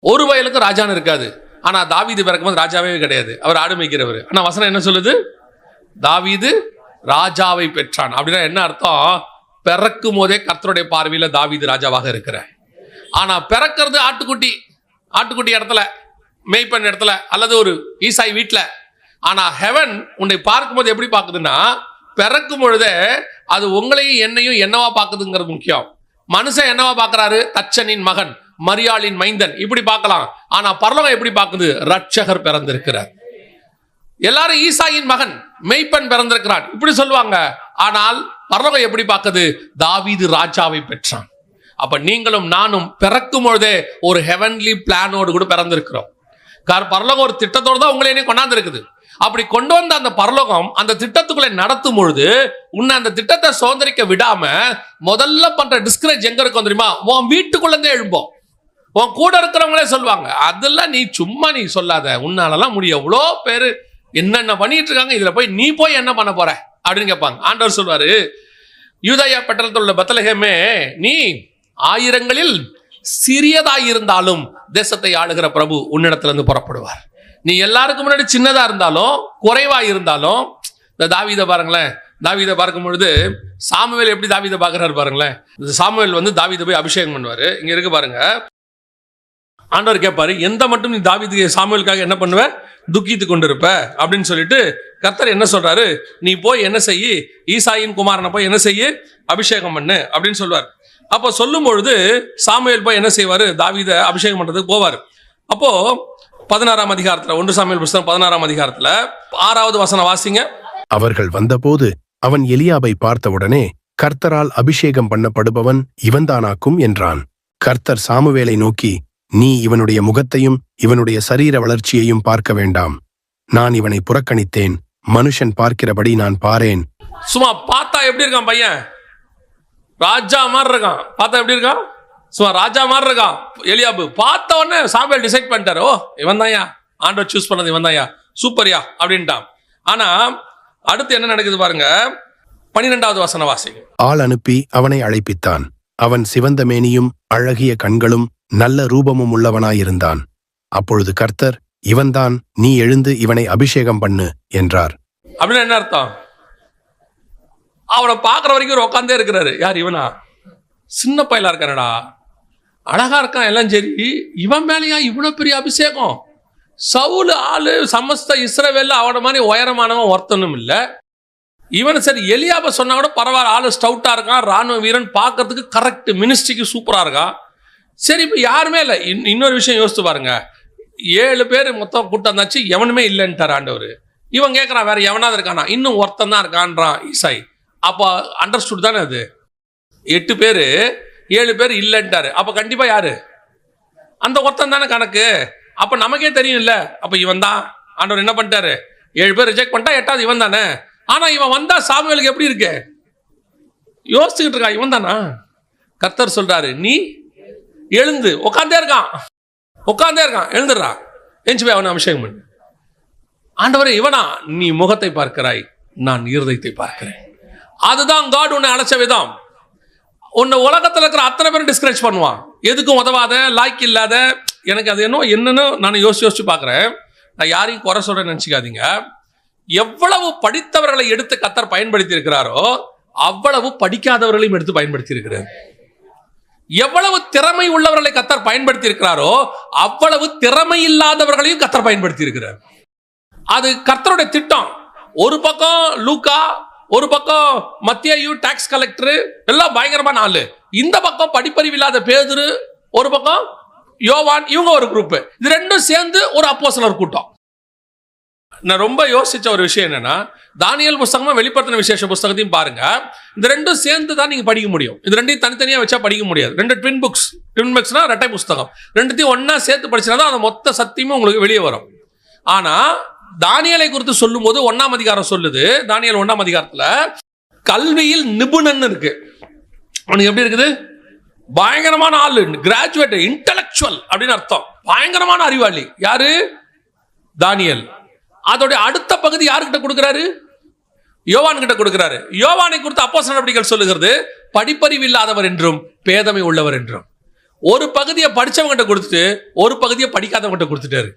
ஒரு வயலுக்கு ராஜான்னு இருக்காது. ஆனா தாவீது பிறக்கும்போது ராஜாவே கிடையாது, அவர் ஆடு மேய்க்கிறவர். ஆனா வசனம் என்ன சொல்லுது? தாவீது ராஜாவை பெற்றான். அப்படின்னா என்ன அர்த்தம்? பிறக்கும் போதே கர்த்தருடைய பார்வையில தாவீது ராஜாவாக இருக்கிற. ஆனா பிறக்கிறது ஆட்டுக்குட்டி இடத்துல, மேய்ப்பன் இடத்துல, அல்லது ஒரு ஈசாய் வீட்டுல. ஆனா ஹெவன் உன்னை பார்க்கும்போது எப்படி பார்க்குதுன்னா, பிறக்கும் பொழுதே அது உங்களையும் என்னையும் என்னவா பார்க்குதுங்கிறது முக்கியம். மனுஷன் என்னவா பார்க்கிறாரு? தச்சனின் மகன், மரியாளின் மைந்தன், இப்படி பார்க்கலாம். ஆனா பரலோகம் எப்படி பார்க்குது? ரட்சகர் பிறந்திருக்கிறார். எல்லாரும் ஈசாயின் மகன், மெய்ப்பன் பிறந்திருக்கிறான் இப்படி சொல்லுவாங்க. ஆனால் பரலோகம் எப்படி பார்க்குது? தாவீது ராஜாவை பெற்றான். அப்ப நீங்களும் நானும் பிறக்கும் பொழுதே ஒரு ஹெவன்லி பிளானோடு கூட பிறந்திருக்கிறோம். பரலோகம் ஒரு திட்டத்தோடு தான் உங்களை கொண்டாந்து இருக்குது. அப்படி கொண்டு வந்த அந்த பரலோகம் அந்த திட்டத்துக்குள்ளே நடத்தும் பொழுது உன்னை அந்த திட்டத்தை சுதந்திரிக்க விடாம முதல்ல பண்ற டிஸ்கரேஜ் எங்க இருக்கும் தெரியுமா? உன் வீட்டுக்குள்ளே எழும்போம். உன் கூட இருக்கிறவங்களே சொல்லுவாங்க, அதெல்லாம் நீ சும்மா நீ சொல்லாத, உன்னாலலாம் முடியும், எவ்வளோ பேரு என்னென்ன பண்ணிட்டு இருக்காங்க, இதுல நீ போய் என்ன பண்ண போற அப்படின்னு கேட்பாங்க. ஆண்டவர் சொல்வாரு, யூதேயா பட்டணத்தில் உள்ள பெத்லகேமே, நீ ஆயிரங்களில் சிறியதாயிருந்தாலும் தேசத்தை ஆளுகிற பிரபு உன்னிடத்திலிருந்து புறப்படுவார். நீ எல்லாருக்கும் முன்னாடி சின்னதா இருந்தாலும் குறைவா இருந்தாலும், இந்த தாவீதை பாருங்களேன். தாவீதை பார்க்கும் பொழுது சாமுவேல் எப்படி தாவீதை பார்க்கிறாரு பாருங்களேன். சாமுவேல் தாவீதை போய் அபிஷேகம் பண்ணுவாரு. இங்க இருக்கு பாருங்க. ஆண்டவர் கேட்பாரு, எந்த மட்டும் நீ தாவீதுக்கு சாமுவேலுக்காக என்ன பண்ணுவ? துக்கித்து கொண்டிருப்ப அப்படின்னு சொல்லிட்டு கர்த்தர் என்ன சொல்றாரு? நீ போய் என்ன செய்யி, ஈசாயின் குமாரனை போய் என்ன செய்யி, அபிஷேகம் பண்ணு அப்படின்னு சொல்வார். அப்போ சொல்லும் பொழுது சாமுவேல் போய் என்ன செய்வாரு? தாவீதை அபிஷேகம் பண்றதுக்கு போவார். அப்போ 16ஆம் அதிகாரத்துல, 1 சாமுவேல் புத்தகம் 16ஆம் அதிகாரத்துல 6வது வசனம் வாசிங்க. அவர்கள் வந்தபோது அவன் எலியாபை பார்த்தவுடனே, கர்த்தரால் அபிஷேகம் பண்ணப்படுபவன் இவன்தானாக்கும் என்றான். கர்த்தர் சாமுவேலை நோக்கி, நீ இவனுடைய முகத்தையும் இவனுடைய சரீர வளர்ச்சியையும் பார்க்க வேண்டாம். நான் இவனை புறக்கணித்தேன். மனுஷன் பார்க்கிறபடி நான் பாரேன். சும்மா பார்த்தா எப்படி இருக்கான் பையன்? ராஜா மாதிரி இருக்கான். பார்த்தா எப்படி இருக்கான்? சும்மா ராஜா மாதிரி இருக்கான். எலியாபு பார்த்த உடனே சாமுவேல் டிசைட் பண்ணிட்டாரு, ஓ இவன் தான்யா, ஆண்டவர் சூஸ் பண்ணது இவன் தான்யா, சூப்பர்யா அப்படின்ட்டான். ஆனா அடுத்து என்ன நடக்குது பாருங்க. 12வது வசனம் வாசிங்க. ஆள் அனுப்பி அவனை அழைப்பித்தான். அவன் சிவந்த மேனியும் அழகிய கண்களும் நல்ல ரூபமும் உள்ளவனாயிருந்தான். அப்பொழுது கர்த்தர், இவன்தான், நீ எழுந்து இவனை அபிஷேகம் பண்ணு என்றார். அப்படின்னு என்ன அர்த்தம்? அவனை பார்க்குற வரைக்கும் உட்காந்தே இருக்கிறாரு. யார்? இவனா? சின்ன பையலா இருக்கானடா, அழகா இருக்கான், எல்லாம் சரி. இவன் மேலேயா இவ்வளவு பெரிய அபிஷேகம்? சவுல் ஆளு சமஸ்த இஸ்ரவேல்ல அவன மாதிரி உயரமானவன் ஒருத்தனும் இல்லை. இவன் சரி, எலியாப சொன்னா கூட பரவாயில்ல, ஆளு ஸ்டவுட்டா இருக்கான், ராணுவ வீரன், பார்க்கறதுக்கு கரெக்ட், மினிஸ்ட்ரிக்கு சூப்பரா இருக்கான். சரி, இப்போ யாருமே இல்லை. இன்னொரு விஷயம் யோசித்து பாருங்க. 7 பேர் மொத்தம் கூட்டம் இருந்தாச்சு, எவனுமே இல்லைன்ட்டார் ஆண்டவர். இவன் கேட்கறான், வேற எவனாவது இருக்கானா? இன்னும் ஒருத்தன் தான் இருக்கான்றான் ஈசாய். அப்போ அண்டர்ஸ்டுட் தானே அது? 8 பேர் 7 பேர் இல்லைன்ட்டாரு. அப்போ கண்டிப்பா யாரு? அந்த ஒருத்தன் தானே கணக்கு. அப்ப நமக்கே தெரியும் இல்ல, அப்ப இவன் தான். ஆண்டவர் என்ன பண்ணிட்டாரு? 7 பேர் ரிஜெக்ட் பண்ணிட்டா 8வது இவன் தானே. ஆனா இவன் வந்தா சாமுவேலுக்கு எப்படி இருக்கு? யோசிச்சுக்கிட்டு இருக்கா, இவன் தானா? கர்த்தர் சொல்றாரு, நீ எழுந்து. உட்காந்தே இருக்கான், எழுந்துடுறா, எஞ்சி போய் அவனை அபிஷேகம் பண்ணு. ஆண்டவரே, இவனா? நீ முகத்தை பார்க்கிறாய், நான் இருதயத்தை பார்க்கிறேன். அதுதான் காட் உன்னை அழைச்ச விதம். உன்னை உலகத்தில் இருக்கிற அத்தனை பேரும் டிஸ்கரேஜ் பண்ணுவான். எதுக்கும் உதவாத, லாய்க்கு இல்லாத. எனக்கு அது என்னன்னு நான் யோசிச்சு பார்க்குறேன். நான் யாரையும் குறை சொல்றேன்னு நினச்சிக்காதீங்க. எவ்வளவு படித்தவர்களை எடுத்து கர்த்தர் பயன்படுத்தி இருக்கிறாரோ அவ்வளவு படிக்காதவர்களையும் எடுத்து பயன்படுத்தி இருக்கிறார். எவ்வளவு திறமை உள்ளவர்களை கர்த்தர் பயன்படுத்தி இருக்கிறாரோ அவ்வளவு திறமை இல்லாதவர்களையும் கர்த்தர் பயன்படுத்தி இருக்கிறார். அது கர்த்தருடைய திட்டம். ஒரு பக்கம் லூக்கா, ஒரு பக்கம் மத்தேயு டாக்ஸ் கலெக்டர், எல்லாம் பயங்கரமான ஆளு. இந்த பக்கம் படிப்பறிவு இல்லாத பேதுரு, ஒரு பக்கம் யோவான், இவங்க ஒரு குரூப். இது ரெண்டும் சேர்ந்து ஒரு அப்போஸ்தலர் கூட்டம். நான் ரொம்ப யோசிச்ச ஒரு விஷயம் என்னன்னா, தானியேல் புஸ்தகமா வெளிப்படுத்தின விசேஷ புஸ்தகத்தையும் பாருங்க. இந்த ரெண்டும் சேர்ந்து தான் நீங்க படிக்க முடியும். இது ரெண்டையும் தனித்தனியா வச்சா படிக்க முடியாது. ரெண்டு ட்வின் புக்ஸ்னா ரெட்டை புஸ்தகம். ரெண்டுத்தையும் ஒன்னா சேர்த்து படிச்சா தான் அந்த மொத்த சத்தியமும் உங்களுக்கு வெளியே வரும். ஆனா தானியேலை குறித்து சொல்லும் போது 1ஆம் அதிகாரம் சொல்லுது. தானியேல் 1ஆம் அதிகாரத்துல கல்வியில் நிபுணன் இருக்கு. அவனுக்கு எப்படி இருக்குது? பயங்கரமான ஆளு, கிராஜுவேட், இன்டெலக்சுவல் அப்படின்னு அர்த்தம். பயங்கரமான அறிவாளி. யாரு? தானியேல். அதோட அடுத்த பகுதி யாருக்கிட்ட கொடுக்கிறாரு? யோவான் கிட்ட கொடுக்கிறாரு. யோவானை குறித்து அப்போஸ்தலர் நடவடிக்கைகள் சொல்லுகிறது படிப்பறிவு இல்லாதவர் என்றும் பேதமை உள்ளவர் என்றும். ஒரு பகுதியை படிச்சவங்கிட்ட கொடுத்துட்டு ஒரு பகுதியை படிக்காதவங்கிட்ட கொடுத்துட்டாரு.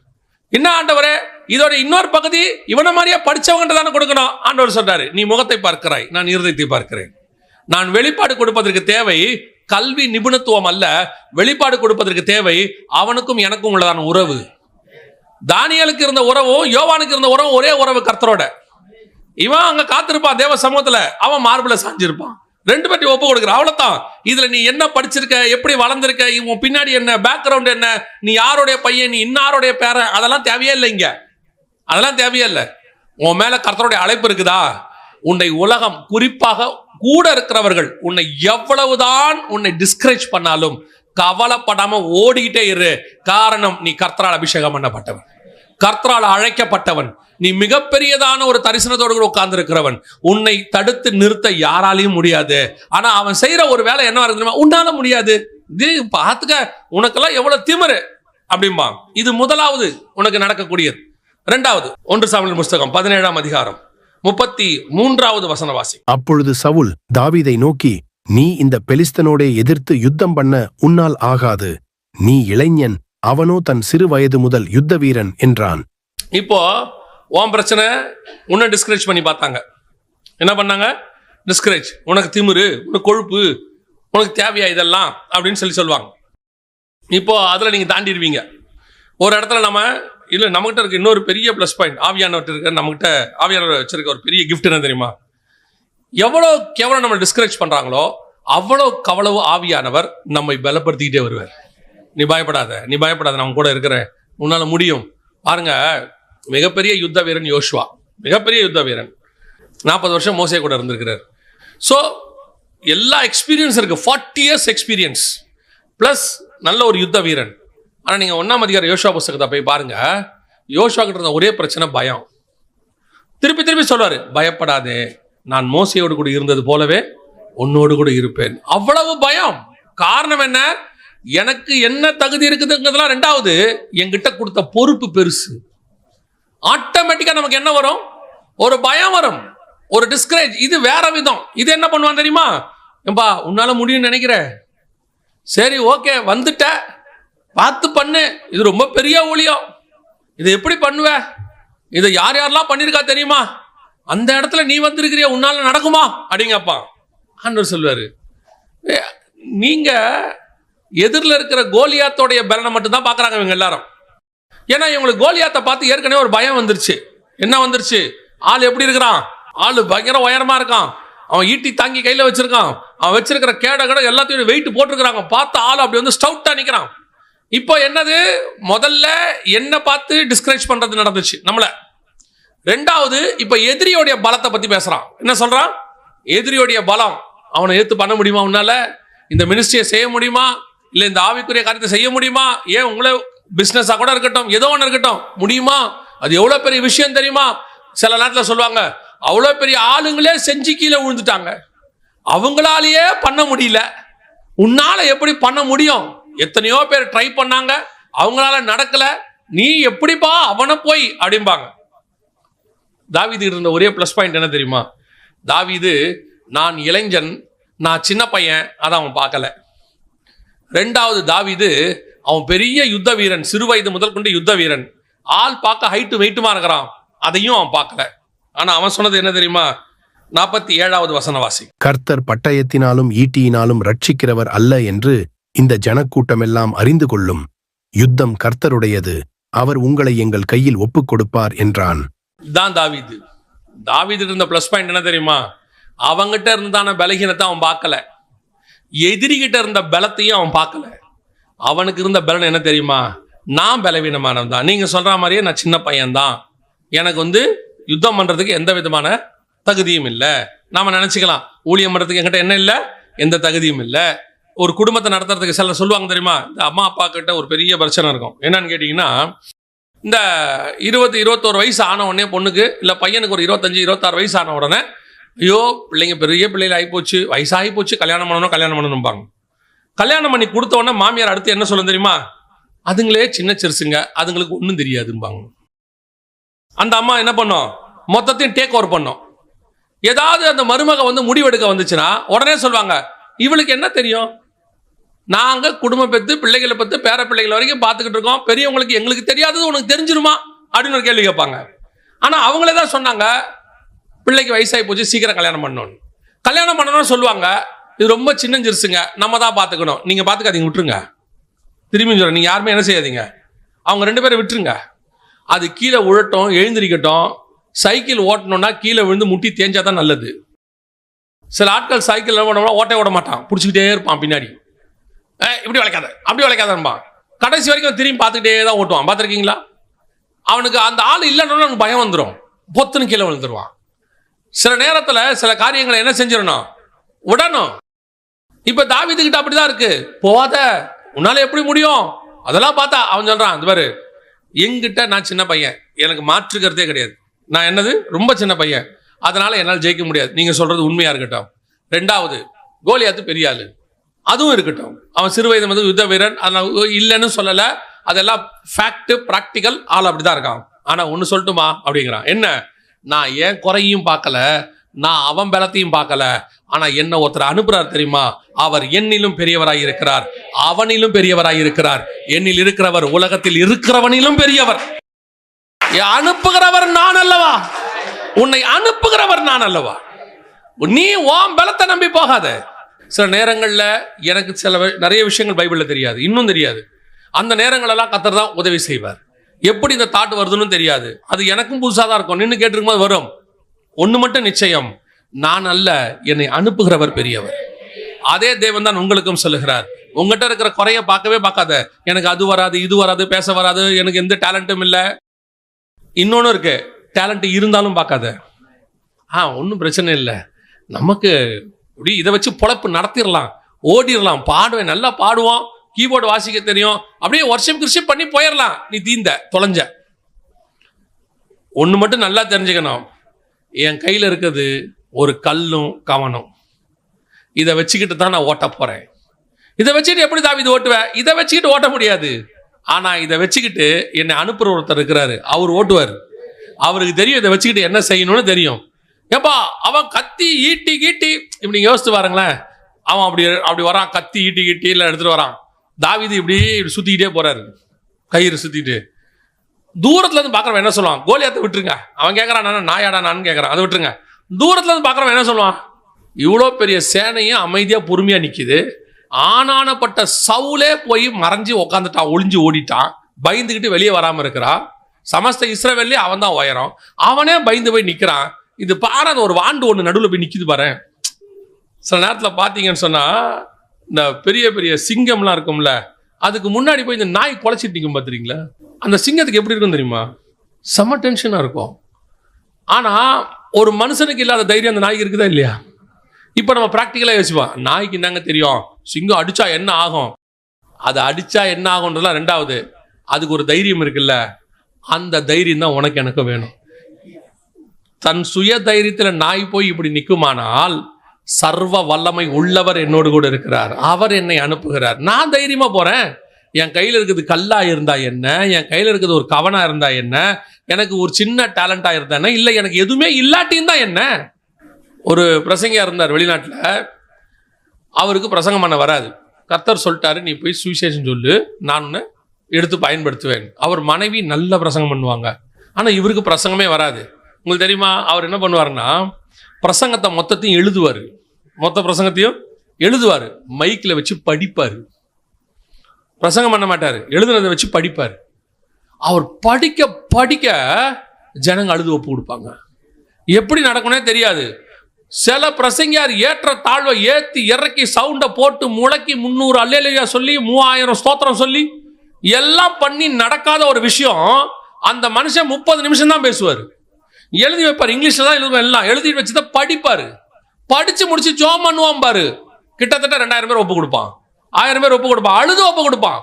என்ன ஆண்டவரே, இதோட இன்னொரு பகுதி இவனை மாதிரியா படிச்சவங்கிட்ட தானே கொடுக்கணும். ஆண்டவர் சொல்றாரு, நீ முகத்தை பார்க்கிறாய், நான் இருதயத்தை பார்க்கிறேன். நான் வெளிப்பாடு கொடுப்பதற்கு தேவை கல்வி நிபுணத்துவம் அல்ல, வெளிப்பாடு கொடுப்பதற்கு தேவை அவனுக்கும் எனக்கும் உள்ளதான உறவு. தானியேலுக்கு இருந்த உறவும் யோவானுக்கு இருந்த உறவும் ஒரே உறவு, கர்த்தரோட. இவன் அங்க காத்திருப்பான் தேவ சமூகத்துல, அவன் மார்பிள சாஞ்சிருப்பான். ரெண்டு பேர்ட்டையும் ஒப்பு கொடுக்குற, அவ்வளவுதான். இதுல நீ என்ன படிச்சிருக்க, எப்படி வளர்ந்திருக்க, இவன் பின்னாடி என்ன, பேக்ரவுண்ட் என்ன, நீ யாருடைய பையன், நீ இன்னாருடைய பேரன், அதெல்லாம் தேவையே இல்லை. இங்க அதெல்லாம் தேவையே இல்லை. உன் மேல கர்த்தருடைய அழைப்பு இருக்குதா? உன்னை உலகம், குறிப்பாக கூட இருக்கிறவர்கள் உன்னை எவ்வளவுதான் உன்னை டிஸ்கரேஜ் பண்ணாலும் கவலைப்படாம ஓடிக்கிட்டே இரு. காரணம், நீ கர்த்தரால் அபிஷேகம் பண்ணப்பட்டவன், கர்த்தரால் அழைக்கப்பட்டவன். நீ மிகப்பெரியதான ஒரு தரிசனத்தோடு கூட உட்கார்ந்து இருக்கிறவன். உன்னை தடுத்து நிறுத்த யாராலையும் முடியாது. ஆனா அவன் செய்யற ஒரு வேலை என்ன தெரியுமா? உன்னால முடியாது, இது பார்த்துக்க, உனக்கெல்லாம் எவ்வளவு திமிரு அப்படிம்பா. இது முதலாவது உனக்கு நடக்கக்கூடியது. இரண்டாவது, 1 சாமுவேல் புஸ்தகம் 17ஆம் அதிகாரம் 33வது வசனவாசி. அப்பொழுது சவுல் தாவீதை நோக்கி, நீ இந்த பெலிஸ்தனோடே எதிர்த்து யுத்தம் பண்ண உன்னால் ஆகாது, நீ இளைஞன், அவனோ தன் சிறு வயது முதல் யுத்த வீரன் என்றான். இப்போ உன் பிரச்சனை, உன்னை டிஸ்கரேஜ் பண்ணி பார்த்தாங்க. என்ன பண்ணாங்க? டிஸ்கரேஜ். உனக்கு திமிரு, உனக்கு கொழுப்பு, உனக்கு தேவையா இதெல்லாம் அப்படின்னு சொல்லுவாங்க. இப்போ அதில் நீங்கள் தாண்டிடுவீங்க. ஒரு இடத்துல நம்ம இல்லை, நம்மகிட்ட இருக்க இன்னொரு பெரிய ப்ளஸ் பாயிண்ட், ஆவியானவர் இருக்க நம்மகிட்ட. ஆவியானவர் வச்சிருக்க ஒரு பெரிய கிஃப்ட் என்ன தெரியுமா? எவ்வளோ நம்ம டிஸ்கரேஜ் பண்ணுறாங்களோ அவ்வளவு ஆவியானவர் நம்மை பலப்படுத்திக்கிட்டே வருவார். நீ பயப்படாத, நீ பயப்படாத, நான் கூட இருக்கிறேன், உன்னால முடியும். பாருங்க, மிகப்பெரிய யுத்த வீரன் யோசுவா, மிகப்பெரிய யுத்த வீரன், 40 வருஷம் மோசே கூட இருந்திருக்கிறார். ஸோ எல்லா எக்ஸ்பீரியன்ஸ் இருக்கு, 40 years எக்ஸ்பீரியன்ஸ் பிளஸ் நல்ல ஒரு யுத்த வீரன். ஆனால் நீங்கள் 1ஆம் அதிகாரம் யோசுவா புஸ்தகத்தை போய் பாருங்க. யோசுவா கிட்ட இருந்த ஒரே பிரச்சனை பயம். திருப்பி திருப்பி சொல்வாரு, பயப்படாதே, நான் மோசையோடு கூட இருந்தது போலவே உன்னோடு கூட இருப்பேன். அவ்வளவு பயம். காரணம் என்ன? எனக்கு என்ன தகுதி இருக்குதுங்கிறதுலாம் ரெண்டாவது, என்கிட்ட கொடுத்த பொறுப்பு பெருசு. ஆட்டோமேட்டிக்கா நமக்கு என்ன வரும்? ஒரு பயம் வரும், ஒரு டிஸ்கரேஜ். இது வேற விதம். இது என்ன பண்ணுவான் தெரியுமா? ஏம்பா, உன்னால முடியும்னு நினைக்கிற, சரி ஓகே, வந்துட்ட, பார்த்து பண்ணு, இது ரொம்ப பெரிய ஊழியம், இதை எப்படி பண்ணுவ, இதை யார் யாரெல்லாம் பண்ணிருக்கா தெரியுமா, அந்த இடத்துல நீ வந்திருக்கிறிய, உன்னால நடக்குமா அப்படிங்கப்பா. ஆண்டவர் சொல்வாரு, நீங்க எதிரில் இருக்கிற கோலியாத்தோடைய பலனை மட்டும்தான் பார்க்குறாங்க இவங்க எல்லாரும். ஏன்னா இவங்களுக்கு கோலியாத்தை பார்த்து ஏற்கனவே ஒரு பயம் வந்துருச்சு. என்ன வந்துருச்சு? ஆள் எப்படி இருக்கிறான்? ஆள் பயங்கர உயரமா இருக்கான், அவன் ஈட்டி தாங்கி கையில் வச்சிருக்கான், அவன் வச்சிருக்கிற கேட எல்லாத்தையும் வெயிட் போட்டிருக்கிறாங்க, பார்த்து ஆள் அப்படி வந்து ஸ்டவுட்டா நிற்கிறான். இப்போ என்னது? முதல்ல என்ன பார்த்து டிஸ்கரேஜ் பண்றது நடந்துச்சு நம்மள. ரெண்டாவது, இப்போ எதிரியோடைய பலத்தை பத்தி பேசுறான். என்ன சொல்றான்? எதிரியோடைய பலம், அவனை ஏற்று பண்ண முடியுமா? உன்னால இந்த மினிஸ்ட்ரியை செய்ய முடியுமா? இல்லை இந்த ஆவிக்குரிய காரியத்தை செய்ய முடியுமா? ஏன் உங்களை பிஸ்னஸாக கூட இருக்கட்டும், ஏதோ ஒன்று இருக்கட்டும், முடியுமா? அது எவ்வளோ பெரிய விஷயம் தெரியுமா? சில நேரத்தில் சொல்லுவாங்க, அவ்வளோ பெரிய ஆளுங்களே செஞ்சு கீழே விழுந்துட்டாங்க, அவங்களாலேயே பண்ண முடியல, உன்னால எப்படி பண்ண முடியும்? எத்தனையோ பேர் ட்ரை பண்ணாங்க, அவங்களால நடக்கல, நீ எப்படிப்பா அவனை போய் அப்படிம்பாங்க. தாவீது இருந்த ஒரே ப்ளஸ் பாயிண்ட் என்ன தெரியுமா? தாவீது, நான் இளைஞன், நான் சின்ன பையன், அதை அவன் பார்க்கல. ரெண்டாவது, தாவீது அவன் பெரிய யுத்த வீரன், சிறு வயது முதல் கொண்டு யுத்த வீரன், ஆள் பார்க்க ஹைட்டு வெயிட்டுமா இருக்கிறான், அதையும் அவன் பார்க்கல. ஆனா அவன் சொன்னது என்ன தெரியுமா? 47வது வசனவாசி. கர்த்தர் பட்டயத்தினாலும் ஈட்டியினாலும் ரட்சிக்கிறவர் அல்ல என்று இந்த ஜனக்கூட்டமெல்லாம் அறிந்து கொள்ளும். யுத்தம் கர்த்தருடையது, அவர் உங்களை எங்கள் கையில் ஒப்புக் கொடுப்பார் என்றான். தான் தாவீது. தாவீது இருந்த பிளஸ் பாயிண்ட் என்ன தெரியுமா? அவங்கிட்ட இருந்தான பலகீனத்தை அவன் பார்க்கல, எதிரிகிட்ட இருந்த பலத்தையும் அவன் பார்க்கல. அவனுக்கு இருந்த பலன் என்ன தெரியுமா? நான் பலவீனமானவன் தான், நீங்க சொல்ற மாதிரியே நான் சின்ன பையன் தான், எனக்கு யுத்தம் பண்றதுக்கு எந்த விதமான தகுதியும் இல்லை. நாம நினைச்சுக்கலாம் ஊழியம் பண்றதுக்கு என்கிட்ட என்ன இல்லை, எந்த தகுதியும் இல்லை. ஒரு குடும்பத்தை நடத்துறதுக்கு சிலர் சொல்லுவாங்க தெரியுமா, இந்த அம்மா அப்பா கிட்ட ஒரு பெரிய பிரச்சனை இருக்கும். என்னன்னு கேட்டீங்கன்னா, இந்த 20-21 வயசு ஆன உடனே பொண்ணுக்கு இல்லை பையனுக்கு ஒரு 25-26 வயசு ஆன உடனே, ஐயோ பிள்ளைங்க பெரிய பிள்ளைகள் ஆகிப்போச்சு, வயசாகி போச்சு, கல்யாணம் பண்ணணும்பாங்க. கல்யாணம் பண்ணி கொடுத்த உடனே மாமியார் அடுத்து என்ன சொல்லும் தெரியுமா, அதுங்களே சின்ன சிறுசுங்க, அதுங்களுக்கு ஒன்றும் தெரியாதும்பாங்க. அந்த அம்மா என்ன பண்ணும், மொத்தத்தையும் டேக் ஓவர் பண்ணும். ஏதாவது அந்த மருமக முடிவெடுக்க வந்துச்சுன்னா உடனே சொல்லுவாங்க, இவளுக்கு என்ன தெரியும், நாங்க குடும்ப பெற்று பிள்ளைகளை பத்து பேர பிள்ளைகள் வரைக்கும் பார்த்துக்கிட்டு இருக்கோம், பெரியவங்களுக்கு எங்களுக்கு தெரியாதது உனக்கு தெரிஞ்சிருமா அப்படின்னு ஒரு கேள்வி கேட்பாங்க. ஆனா அவங்களே தான் சொன்னாங்க, பிள்ளைக்கு வயசாகி போச்சு, சீக்கிரம் கல்யாணம் பண்ணணும்னு சொல்லுவாங்க. இது ரொம்ப சின்னஞ்சிருச்சுங்க, நம்ம தான் பார்த்துக்கணும், நீங்க பார்த்துக்காதீங்க, விட்டுருங்க. திரும்பி சொல்றேன், நீங்க யாருமே என்ன செய்யாதீங்க, அவங்க 2 பேரை விட்டுருங்க. அது கீழே உழட்டும், எழுந்திரிக்கட்டும். சைக்கிள் ஓட்டணும்னா கீழே விழுந்து முட்டி தேஞ்சா தான் நல்லது. சில ஆட்கள் சைக்கிள் ஓட்ட விட மாட்டான், பிடிச்சிக்கிட்டே இருப்பான் பின்னாடி. இப்படி வளைக்காத அப்படி வளைக்காதன்பா, கடைசி வரைக்கும் திரும்பி பார்த்துக்கிட்டே தான் ஓட்டுவான். பார்த்துருக்கீங்களா? அவனுக்கு அந்த ஆள் இல்லைன்னு அவனுக்கு பயம் வந்துடும், பொத்துன்னு கீழே விழுந்துருவான். சில நேரத்தில் சில காரியங்களை என்ன செஞ்சிடணும், விடணும். இப்ப தாவீதுகிட்ட அப்படிதான் இருக்கு. போகாத, உன்னால எப்படி முடியும், அதெல்லாம் பார்த்தா அவன் சொல்றான், அந்த பாரு என்கிட்ட நான் சின்ன பையன், எனக்கு மாற்றுக்கிறதே கிடையாது, நான் என்னது ரொம்ப சின்ன பையன், அதனால என்னால் ஜெயிக்க முடியாது. நீங்க சொல்றது உண்மையா இருக்கட்டும். 2வது, கோலியாத்து பெரிய ஆளு, அதுவும் இருக்கட்டும். அவன் சிறு வயது யுத்த வீரன், இல்லைன்னு சொல்லல, அதெல்லாம் ஃபேக்ட், பிராக்டிக்கல், ஆள் அப்படிதான் இருக்கான். ஆனா ஒன்னு சொல்லட்டுமா அப்படிங்கிறான், என்ன, நான் ஏன் குறையும் பார்க்கல, நான் அவன் பலத்தையும் பார்க்கல, ஆனா என்ன ஒருத்தர் அனுப்புறார் தெரியுமா, அவர் என்னிலும் பெரியவராய் இருக்கிறார், அவனிலும் பெரியவராய் இருக்கிறார், என்னில் இருக்கிறவர் உலகத்தில் இருக்கிறவனிலும் பெரியவர். அனுப்புகிறவர் நான் அல்லவா, உன்னை அனுப்புகிறவர் நான் அல்லவா, நீ உன் பலத்தை நம்பி போகாத. சில நேரங்கள்ல எனக்கு நிறைய விஷயங்கள் பைபிள்ல தெரியாது, இன்னும் தெரியாது. அந்த நேரங்கள் எல்லாம் கர்த்தர் தான் உதவி செய்வார். எப்படி இந்த தாட் வருதுன்னு தெரியாது, அது எனக்கும் புதுசாக தான் இருக்கும். நின்று கேட்டிருக்கும் போது வரும். ஒன்று மட்டும் நிச்சயம், நான் அல்ல, என்னை அனுப்புகிறவர் பெரியவர். அதே தேவன் தான் உங்களுக்கும் சொல்லுகிறார், உங்ககிட்ட இருக்கிற குறைய பார்க்கவே பார்க்காத, எனக்கு அது வராது இது வராது பேச வராது, எனக்கு எந்த டேலண்ட்டும் இல்லை. இன்னொன்று இருக்கு, டேலண்ட் இருந்தாலும் பார்க்காத, ஒன்றும் பிரச்சனை இல்லை, நமக்கு இப்படி இதை வச்சு பொழப்பு நடத்திடலாம், ஓடிடலாம், பாடுவேன், நல்லா பாடுவோம், கீபோர்டு வாசிக்க தெரியும், அப்படியே வருஷம் கிருஷம் பண்ணி போயிடலாம், நீ தொலைஞ்ச. ஒன்று மட்டும் நல்லா தெரிஞ்சுக்கணும், என் கையில் இருக்குது ஒரு கல்லும் கவனம், இதை வச்சுக்கிட்டு தான் நான் ஓட்ட போறேன். இதை வச்சுக்கிட்டு எப்படி தாவீது ஓட்டுவேன், இதை வச்சுக்கிட்டு ஓட்ட முடியாது. ஆனா இதை வச்சுக்கிட்டு என்னை அனுப்புற ஒருத்தர் இருக்கிறாரு, அவர் ஓட்டுவார். அவருக்கு தெரியும் இதை வச்சுக்கிட்டு என்ன செய்யணும்னு தெரியும். ஏப்பா அவன் கத்தி ஈட்டி கீட்டி, இப்படி யோசித்து பாருங்களேன், அவன் அப்படி வரான், கத்தி ஈட்டி கீட்டி எல்லாம் எடுத்துட்டு வரான். தாவீது இப்படி சுத்திக்கிட்டே போறாரு, கயிறு சுத்திட்டு. தூரத்துல இருந்து பாக்குறவன் என்ன சொல்லுவான், கோலியாத்தை விட்டுருங்க. அவன் கேட்கறான், நாயாடா நான் கேட்கறான், அதை விட்டுருங்க. தூரத்துல இருந்து பாக்குறவன் என்ன சொல்லுவான், இவ்வளோ பெரிய சேனையும் அமைதியா பொறுமையா நிக்குது, ஆனானப்பட்ட சவுலே போய் மறைஞ்சு உக்காந்துட்டான், ஒளிஞ்சு ஓடிட்டான், பயந்துக்கிட்டு வெளியே வராம இருக்கிறான். சமஸ்த இஸ்ரவேல்லே அவன் தான் உயரம், அவனே பயந்து போய் நிக்கிறான். இது பாரு, ஒரு வாண்டு ஒன்று நடுவில் போய் நிக்குது பாரு. சில நேரத்தில் பார்த்தீங்கன்னு சொன்னா, இந்த பெரிய பெரிய சிங்கம்லாம் இருக்கும்ல, அதுக்கு முன்னாடி போய் இந்த நாய் குலைச்சிட்டு நிற்கும் பார்த்துறீங்களா, அந்த சிங்கத்துக்கு எப்படி இருக்கும் தெரியுமா, செம டென்ஷனாக இருக்கும். ஆனால் ஒரு மனுஷனுக்கு இல்லாத தைரியம் அந்த நாய்க்கு இருக்குதா இல்லையா? இப்போ நம்ம ப்ராக்டிக்கலாக யோசிப்போம், நாய்க்கு என்னங்க தெரியும், சிங்கம் அடிச்சா என்ன ஆகும், அது அடிச்சா என்ன ஆகுன்றதுலாம் 2வது. அதுக்கு ஒரு தைரியம் இருக்குல்ல, அந்த தைரியம் தான் உனக்கு எனக்கு வேணும். தன் சுய தைரியத்தில் நாய் போய் இப்படி நிற்குமானால், சர்வ வல்லமை உள்ளவர் என்னோடு கூட இருக்கிறார், அவர் என்னை அனுப்புகிறார், நான் தைரியமா போறேன். என் கையில் இருக்குது கல்லா இருந்தா என்ன, என் கையில் இருக்குது ஒரு கவனா இருந்தா என்ன, எனக்கு ஒரு சின்ன டேலண்டா இருந்தா என்ன, இல்லை எனக்கு எதுவுமே இல்லாட்டியும் தான் என்ன. ஒரு பிரசங்கியா இருந்தார் வெளிநாட்டில், அவருக்கு பிரசங்கம் பண்ண வராது. கர்த்தர் சொல்லிட்டாரு, நீ போய் சுவிசேஷம் சொல்லு, நான் உன்னை எடுத்து பயன்படுத்துவேன். அவர் மனைவி நல்ல பிரசங்கம் பண்ணுவாங்க, ஆனால் இவருக்கு பிரசங்கமே வராது. உங்களுக்கு தெரியுமா, அவர் என்ன பண்ணுவாருன்னா, பிரசங்கத்தை மொத்தத்தையும் எழுதுவார், மொத்த பிரசங்கத்தையும் எழுதுவார், மைக்கில் வச்சு படிப்பார். பிரசங்கம் பண்ண மாட்டார், எழுதுனதை வச்சு படிப்பார். அவர் படிக்க படிக்க ஜனங்க அழுது ஒப்பு கொடுப்பாங்க. எப்படி நடக்கும்னே தெரியாது. சில பிரசங்கியார் ஏற்ற தாழ்வை ஏற்றி இறக்கி சவுண்டை போட்டு முழக்கி 300 அல்லேலூயா சொல்லி 3000 ஸ்தோத்திரம் சொல்லி எல்லாம் பண்ணி நடக்காத ஒரு விஷயம் அந்த மனுஷன் 30 நிமிஷம் தான் பேசுவார். எழுதி வைப்பார், இங்கிலீஷ்ல தான் எழுதுவார், எல்லாம் எழுதி வச்சுதான் படிப்பாரு. படிச்சு முடிச்சு ஜோம் பண்ணுவான் பாரு, கிட்டத்தட்ட 2000 பேர் ஒப்பு கொடுப்பான், 1000 பேர் ஒப்பு கொடுப்பான், அழுது ஒப்பு கொடுப்பான்.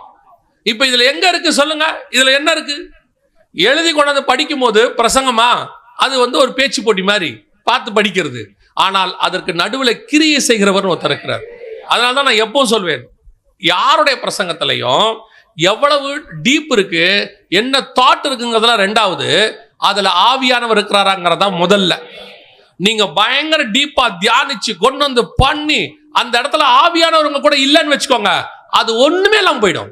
இப்ப இதுல எங்க இருக்கு சொல்லுங்க? இதுல என்ன இருக்கு? எழுதி கொண்டாந்து படிக்கும் போது பிரசங்கமா அது ஒரு பேச்சு போட்டி மாதிரி பார்த்து படிக்கிறது. ஆனால் அதற்கு நடுவில் கிரியை செய்கிறவர் ஒருத்தர் இருக்கிறார். அதனால்தான் நான் எப்பவும் சொல்வேன், யாருடைய பிரசங்கத்திலையும் எவ்வளவு டீப் இருக்கு, என்ன தாட் இருக்குங்கிறதுலாம் ரெண்டாவது, அதுல ஆவியானவர் இருக்கிறாராங்கிறதா முதல்ல. நீங்க பயங்கர டீப்பா தியானிச்சு கொண்டு வந்து பண்ணி அந்த இடத்துல ஆவியானவர் கூட இல்லைன்னு வச்சுக்கோங்க, அது ஒண்ணுமே இல்லாம போயிடும்.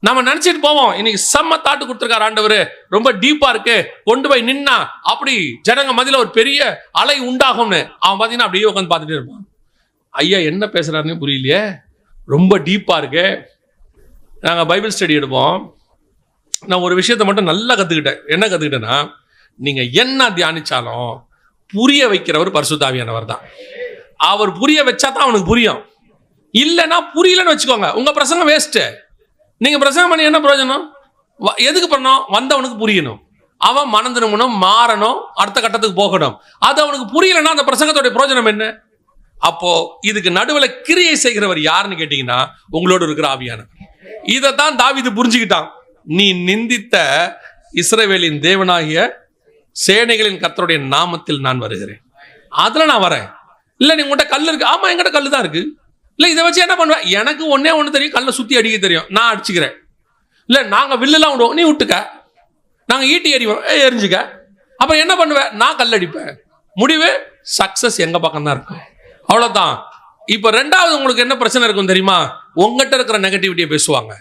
நம்ம நினைச்சிட்டு போவோம், இன்னைக்கு செம்ம தாட்டு கொடுத்துருக்காரு ஆண்டவர், ரொம்ப டீப்பா இருக்கு, கொண்டு போய் நின்னா அப்படி ஜனங்க மத்தியில ஒரு பெரிய அலை உண்டாகும்னு. அவன் பாத்தீங்கன்னா அப்படியே உட்காந்து பார்த்துட்டே இருப்பான். ஐயா என்ன பேசுறாருன்னு புரியலையே, ரொம்ப டீப்பா இருக்கு. நாங்க பைபிள் ஸ்டடி எடுப்போம். நான் ஒரு விஷயத்தை மட்டும் நல்லா கத்துக்கிட்டேன். என்ன கத்துக்கிட்டேன்னா, நீங்க என்ன தியானிச்சாலும் புரிய வைக்கிறவர் பரிசுத்த ஆவியானவர் தான். அவர் புரிய வச்சா தான் அவனுக்கு புரியும். இல்லைன்னா புரியலன்னு வச்சுக்கோங்க, உங்க பிரசங்கம் வேஸ்ட். நீங்க பிரசங்கம் பண்ணி என்ன பிரயோஜனம்? எதுக்கு பண்ணணும்? வந்தவனுக்கு புரியணும், அவன் மனம் திரும்பணும், மாறணும், அடுத்த கட்டத்துக்கு போகணும். அது அவனுக்கு புரியலன்னா அந்த பிரசங்கத்தோட பிரயோஜனம் என்ன? அப்போ இதுக்கு நடுவில் கிரியை செய்கிறவர் யாருன்னு கேட்டீங்கன்னா உங்களோடு இருக்கிற ஆவியானவர். இதைத்தான் தாவீது புரிஞ்சுக்கிட்டான். நீ நிந்தித்த இஸ்ரவேலின் தேவனாகிய சேனைகளின் கர்த்தருடைய நாமத்தில் நான் வருகிறேன், அதுல நான் வரேன். இல்ல நீ உங்கள்கிட்ட கல் இருக்கு, ஆமா என்கிட்ட கல்லு தான் இருக்கு. இல்ல இதை வச்சு என்ன பண்ணுவேன்? எனக்கு ஒன்னே ஒண்ணு தெரியும், கல்லை சுத்தி அடிக்க தெரியும், நான் அடிச்சுக்கிறேன். இல்ல நாங்க வில்லுலாம் விடுவோம், நீ விட்டுக்க. நாங்க ஈட்டி எறிவோம், எரிஞ்சுக்க. அப்புறம் என்ன பண்ணுவேன்? நான் கல் அடிப்பேன். முடிவு சக்சஸ் எங்க பக்கம் தான் இருக்கும். அவ்வளவுதான். இப்ப ரெண்டாவது உங்களுக்கு என்ன பிரச்சனை இருக்கும் தெரியுமா? உங்ககிட்ட இருக்கிற நெகட்டிவிட்டியை பேசுவாங்க,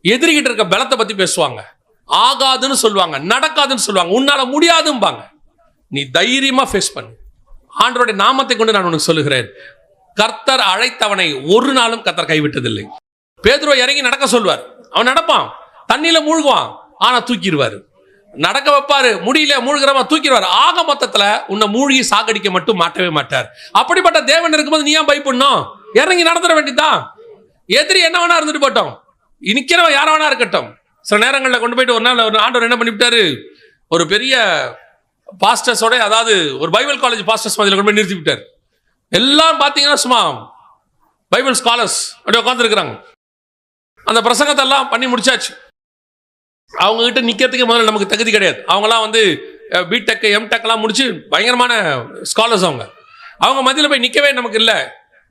எதிரிகிட்ட இருக்க பலத்தை பத்தி பேசுவாங்க, ஆகாதுன்னு சொல்லுவாங்க, நடக்காதுன்னு சொல்லுவாங்க, உன்னால முடியாதும்பாங்க. நீ தைரியமா ஃபேஸ் பண்ணு. ஆண்டவருடைய நாமத்தை கொண்டு நான் உனக்கு சொல்லுகிறேன், கர்த்தர் அழைத்தவனை ஒரு நாளும் கர்த்தர் கைவிட்டதில்லை. பேதுருவை இறங்கி நடக்க சொல்வார், அவன் நடப்பான், தண்ணியில மூழ்குவான், ஆனா தூக்கிடுவாரு. நடக்க வைப்பாரு, முடியல மூழ்கிறவன் தூக்கிடுவார். ஆக மொத்தத்துல உன்னை மூழ்கி சாகடிக்க மட்டும் மாட்டவே மாட்டார். அப்படிப்பட்ட தேவன் இருக்கும்போது நீ ஏன் பயப்படணும்? இறங்கி நடந்துட வேண்டியதான். எதிரி என்ன வேணா இருந்துட்டு போட்டோம், நிக்கிறவன் யார வேணா இருக்கட்டும். சில நேரங்களில் கொண்டு போயிட்டு ஒரு நாள் ஒரு ஆண்டவர் என்ன பண்ணிவிட்டாரு, ஒரு பெரிய பாஸ்டர்ஸோட, அதாவது ஒரு பைபிள் காலேஜ் பாஸ்டர்ஸ் மாதிரி கொண்டு போய் நிறுத்தி விட்டார். எல்லாம் பார்த்தீங்கன்னா சும்மா பைபிள் ஸ்காலர்ஸ் அப்படி உட்காந்துருக்குறாங்க. அந்த பிரசங்கத்தை எல்லாம் பண்ணி முடிச்சாச்சு. அவங்க கிட்ட நிக்கிறதுக்கு முதல்ல நமக்கு தகுதி கிடையாது. அவங்களாம் பிடெக் எம்டெக்லாம் முடிச்சு பயங்கரமான ஸ்காலர்ஸ். அவங்க மத்தியில் போய் நிற்கவே நமக்கு இல்லை.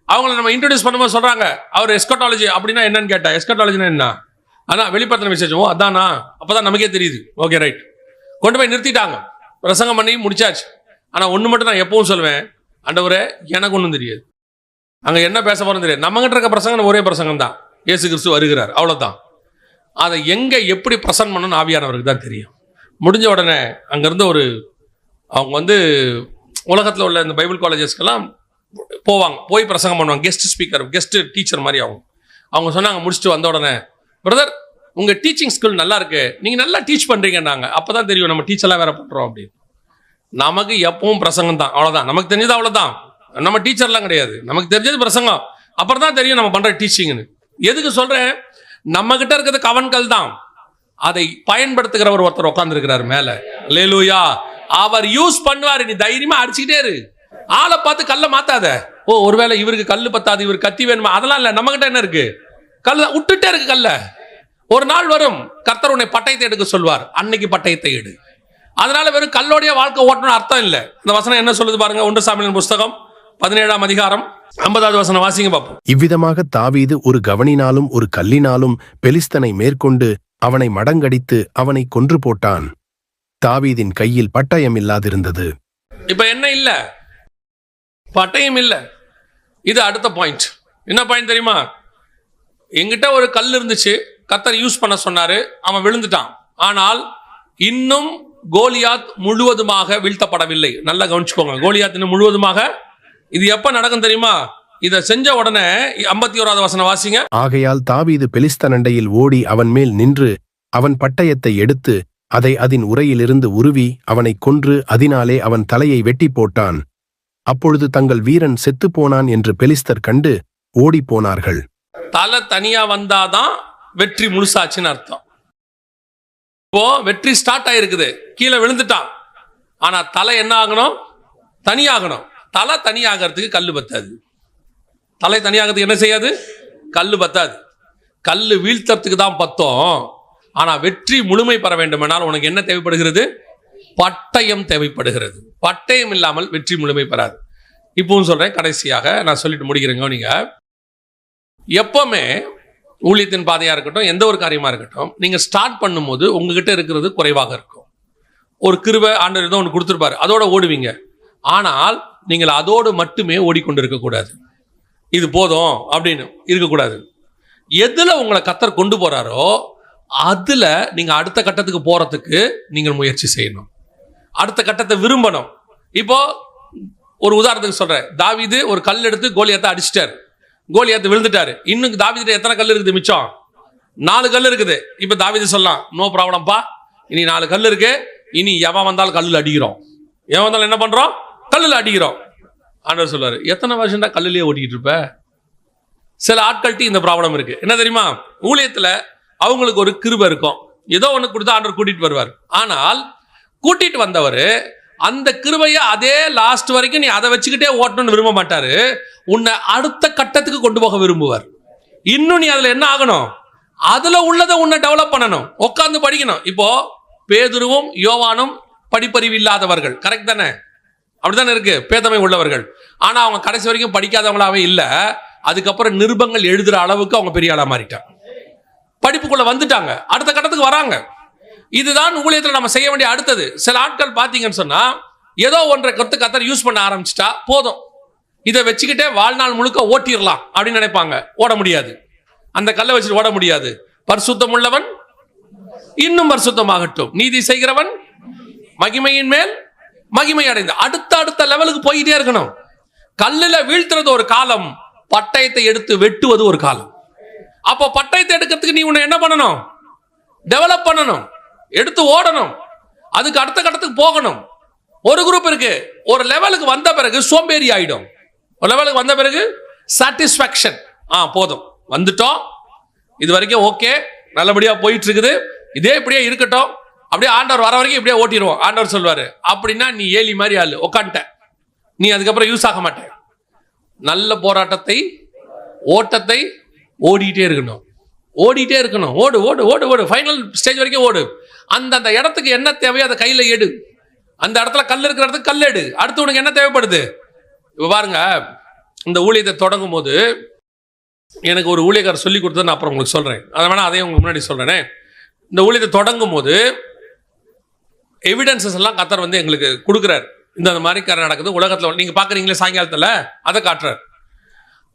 அவங்கள நம்ம இன்ட்ரோடியூஸ் பண்ணும்போது சொல்றாங்க, அவர் எஸ்கட்டாலஜி அப்படின்னா என்னன்னு கேட்டா, எஸ்கட்டாலஜினா என்ன? அதான் வெளிப்படுத்தின விசேஷம். ஓ அதானா? அப்பதான் நமக்கே தெரியுது. Okay right. கொண்டு போய் நிறுத்திட்டாங்க, பிரசங்கம் பண்ணி முடிச்சாச்சு. ஆனா ஒண்ணு மட்டும் நான் எப்பவும் சொல்லுவேன், ஆண்டவரே எனக்கு ஒன்றும் தெரியாது, அங்க என்ன பேச போறோம் தெரியாது. நம்ம கிட்ட இருக்க பிரசங்கம் ஒரே பிரசங்கம் தான், இயேசு கிறிஸ்து வருகிறார், அவ்வளவுதான். அதை எங்க எப்படி பிரசன்ட் பண்ணணும்னு ஆவியானவருக்கு தான் தெரியும். முடிஞ்ச உடனே அங்கிருந்து அவங்க உலகத்தில் உள்ள இந்த பைபிள் காலேஜஸ்க்கெல்லாம் போவாங்க, போய் பிரசங்கம் பண்ணுவாங்க, கெஸ்ட் ஸ்பீக்கர், கெஸ்ட் டீச்சர் மாதிரி. அவங்க சொன்னாங்க முடிச்சுட்டு வந்த உடனே, பிரதர் உங்க டீச்சிங் ஸ்கில் நல்லா இருக்கு, நீங்க நல்லா டீச் பண்றீங்கன்னாங்க. அப்பதான் தெரியும் நம்ம டீச்சர்லாம் வேற பண்றோம் அப்படின்னு. நமக்கு எப்பவும் பிரசங்கம் தான், அவ்வளவுதான். நமக்கு தெரிஞ்சது அவ்வளவுதான், நம்ம டீச்சர்லாம் கிடையாது. நமக்கு தெரிஞ்சது பிரசங்கம், அப்புறம் தான் தெரியும் நம்ம பண்ற டீச்சிங்னு. எதுக்கு சொல்றேன்? நம்ம கிட்ட இருக்கிறது கவன்கள் தான், அதை பயன்படுத்துகிறவர் ஒருத்தர் உட்கார்ந்து இருக்கிறார் மேல. அல்லேலூயா. அவர் யூஸ் பண்ணுவாரு, நீ தைரியமா அடிச்சுக்கிட்டே இரு. ஆளை பார்த்து கல்ல மாத்தாத. ஓ ஒருவேளை இவருக்கு கல்லு பத்தாது, இவருக்கு கத்தி வேணுமா, அதெல்லாம் இல்ல. நம்ம கிட்ட என்ன இருக்கு? கல்ல விட்டுட்டே இருக்கு. கல்ல ஒரு நாள் வரும், கர்த்தர் உன்னை பட்டயத்தை எடுக்க சொல்வார், அன்னைக்கு பட்டயத்தை எடு. அதனால வெறும் கல்லோடைய வாழ்க்கை ஓட்டணும் அர்த்தம் இல்லை. இந்த வசனம் என்ன சொல்லுது பாருங்க, 1 சாமுவேல் புஸ்தகம் 17ஆம் அதிகாரம் 50வது வசனம் வாசிங்க பாப்போம். இவ்விதமாக தாவீது ஒரு கவணினாலும் ஒரு கல்லினாலும் பெலிஸ்தனை மேற்கொண்டு அவனை மடங்கடித்து அவனை கொன்று போட்டான். தாவீதின் கையில் பட்டயம் இல்லாதிருந்தது. இப்ப என்ன இல்ல? பட்டயம் இல்ல. இது அடுத்த பாயிண்ட். என்ன பாயிண்ட் தெரியுமா? எங்கிட்ட ஒரு கல் இருந்துச்சு, கர்த்தர் யூஸ் பண்ண சொன்னாரு, அவன் விழுந்துட்டான். ஆனால் இன்னும் கோலியாத் முழுவதுமாக வீழ்த்தப்படவில்லை. நல்லா கவனிச்சுக்கோங்க, கோலியாத் இன்னும் முழுவதுமாக. இது எப்ப நடக்கும் தெரியுமா? இதை செஞ்ச உடனே 51வது வசனம் வாசிங்க. ஆகையால் தாவீது பெலிஸ்தன் அண்டையில் ஓடி அவன் மேல் நின்று அவன் பட்டயத்தை எடுத்து அதை அதன் உரையிலிருந்து உருவி அவனை கொன்று அதனாலே அவன் தலையை வெட்டி போட்டான். அப்பொழுது தங்கள் வீரன் செத்துப்போனான் என்று பெலிஸ்தர் கண்டு ஓடி போனார்கள். தலை தனியா வந்தாதான் வெற்றி முழுசாச்சுன்னு அர்த்தம். இப்போ வெற்றி ஸ்டார்ட் ஆயிருக்குது, கீழே விழுந்துட்டான். ஆனா தலை என்ன ஆகணும்? தனியாகணும். தலை தனியாகிறதுக்கு கல்லு பத்தாது. தலை தனியாகிறதுக்கு என்ன செய்யாது? கல்லு பத்தாது. கல்லு வீழ்த்தறதுக்கு தான் பத்தம். ஆனா வெற்றி முழுமை பெற வேண்டுமானால் உனக்கு என்ன தேவைப்படுகிறது? பட்டயம் தேவைப்படுகிறது. பட்டயம் இல்லாமல் வெற்றி முழுமை பெறாது. இப்பவும் சொல்றேன், கடைசியாக நான் சொல்லிட்டு முடிக்கிறேங்க. நீங்க எப்பவுமே ஊழியத்தின் பாதையா இருக்கட்டும், எந்த ஒரு காரியமா இருக்கட்டும், நீங்க ஸ்டார்ட் பண்ணும்போது உங்ககிட்ட இருக்கிறது குறைவாக இருக்கும். ஒரு கிருபை ஆண்டவர் ஏதோ ஒன்று கொடுத்துருப்பாரு, அதோட ஓடுவீங்க. ஆனால் நீங்கள் அதோடு மட்டுமே ஓடிக்கொண்டு இருக்கக்கூடாது. இது போதும் அப்படின்னு இருக்கக்கூடாது. எதுல உங்களை கர்த்தர் கொண்டு போறாரோ அதுல நீங்க அடுத்த கட்டத்துக்கு போறதுக்கு நீங்கள் முயற்சி செய்யணும். அடுத்த கட்டத்தை விரும்பணும். இப்போ ஒரு உதாரணத்துக்கு சொல்றேன். தாவீது ஒரு கல் எடுத்து கோலியாத்தை அடிச்சிட்டாரு. கோலியாத்து விழுந்துட்டாரு. இன்னும் தாவீது எத்தனை கல் இருக்குது மிச்சம்? 4 கல் இருக்குது. இப்ப தாவீது சொல்லலாம், நோ ப்ராப்ளம்பா, இனி 4 கல் இருக்கு, இனி எவன் வந்தாலும் கல்லுல அடிக்கிறோம். எவன் வந்தாலும் என்ன பண்றோம்? கல்லுல அடிக்கிறோம். ஆண்டவர் சொல்றாரு, எத்தனை வருஷம் தான் கல்லுலயே ஓட்டிட்டு இருப்ப? சில ஆட்கள்ட்ட இந்த ப்ராப்ளம் இருக்கு. என்ன தெரியுமா? ஊழியத்துல அவங்களுக்கு ஒரு கிருபை இருக்கும், ஏதோ ஒண்ணு கொடுத்தா ஆண்டவர் கூட்டிட்டு வருவார். ஆனால் கூட்டிட்டு வந்தவர் அந்த கிருபையை அதே லாஸ்ட் வரைக்கும் நீ அதை வச்சுக்கிட்டே ஓட்டணும்னு விரும்ப மாட்டாரு. உன்னை அடுத்த கட்டத்துக்கு கொண்டு போக விரும்புவார். இன்னும் நீ அதுல என்ன ஆகணும்? அதுல உள்ளதை உன்னை டெவலப் பண்ணணும், உட்கார்ந்து படிக்கணும். இப்போ பேதுருவும் யோவானும் படிப்பறிவு இல்லாதவர்கள், கரெக்ட் தானே? அப்படித்தானே இருக்கு, பேதமை உள்ளவர்கள். ஆனா அவங்க கடைசி வரைக்கும் படிக்காதவங்களாவே இல்ல. அதுக்கப்புறம் நிருபங்கள் எழுதுற அளவுக்கு அவங்க பெரிய ஆளா மாறிட்டாங்க, படிப்புக்குள்ள வந்துட்டாங்க, அடுத்த கட்டத்துக்கு வராங்க. இதுதான் ஊழியத்தில் நம்ம செய்ய வேண்டிய அடுத்தது. சில ஆட்கள் பாத்தீங்கன்னு சொன்னா ஏதோ ஒன்றை கர்த்தர் யூஸ் பண்ண ஆரம்பிச்சிட்டா போதும், இதை வச்சுக்கிட்டே வாழ்நாள் முழுக்க ஓட்டிடலாம் அப்படின்னு நினைப்பாங்க. ஓட முடியாது, அந்த கல்லை வச்சுட்டு ஓட முடியாது. பரிசுத்தம் உள்ளவன் இன்னும் பரிசுத்தமாகட்டும், நீதி செய்கிறவன் மகிமையின் மேல் மகிமை அடைந்து அடுத்த லெவலுக்கு போயிட்டே இருக்கணும். கல்லுல வீழ்த்துறது ஒரு காலம், பட்டயத்தை எடுத்து வெட்டுவது ஒரு காலம். அப்போ பட்டயத்தை எடுக்கிறதுக்கு நீ உன்னை என்ன பண்ணணும்? டெவலப் பண்ணணும், எடுத்து ஓடணும், அதுக்கு அடுத்த கட்டத்துக்கு போகணும். ஒரு குரூப் இருக்கு, ஒரு லெவலுக்கு வந்த பிறகு சோம்பேறி ஆயிடும். ஒரு லெவலுக்கு வந்த பிறகு சாட்டிஸ்ஃபேக்ஷன், போதும் வந்துட்டோம், இது வரைக்கும் ஓகே, நல்லபடியா போயிட்டு இருக்குது, இதே இப்படியே இருக்கட்டும், அப்படியே ஆண்டவர் வர வரைக்கும் இப்படியே ஓட்டிடுவோம். ஆண்டவர் சொல்வாரு, அப்படின்னா நீ ஏலி மாதிரி ஆளு உட்காந்துட்ட, நீ அதுக்கப்புறம் யூஸ் ஆக மாட்டேன். நல்ல போராட்டத்தை ஓட்டத்தை ஓடிட்டே இருக்கணும், ஓடிட்டே இருக்கணும். ஓடு ஓடு ஓடு ஓடு, ஃபைனல் ஸ்டேஜ் வரைக்கும் ஓடு. அந்த இடத்துக்கு என்ன தேவையோ அதை கையில எடு. அந்த இடத்துல கல் இருக்கிற இடத்துக்கு கல் எடு. அடுத்து உனக்கு என்ன தேவைப்படுது? இப்ப பாருங்க, இந்த ஊழியத்தை தொடங்கும் போது எனக்கு ஒரு ஊழியக்காரர் சொல்லி கொடுத்தது, நான் அப்புறம் உங்களுக்கு சொல்றேன். அதை வேணா அதையும் உங்களுக்கு முன்னாடி சொல்றேனே. இந்த ஊழியத்தை தொடங்கும் போது எவிடன்சஸ் எல்லாம் கர்த்தர் வந்து எங்களுக்கு கொடுக்குறாரு. இந்த மாதிரி காரணம் நடக்குது உலகத்துல, நீங்க பாக்குறீங்களே சாயங்காலத்துல, அதை காட்டுறாரு.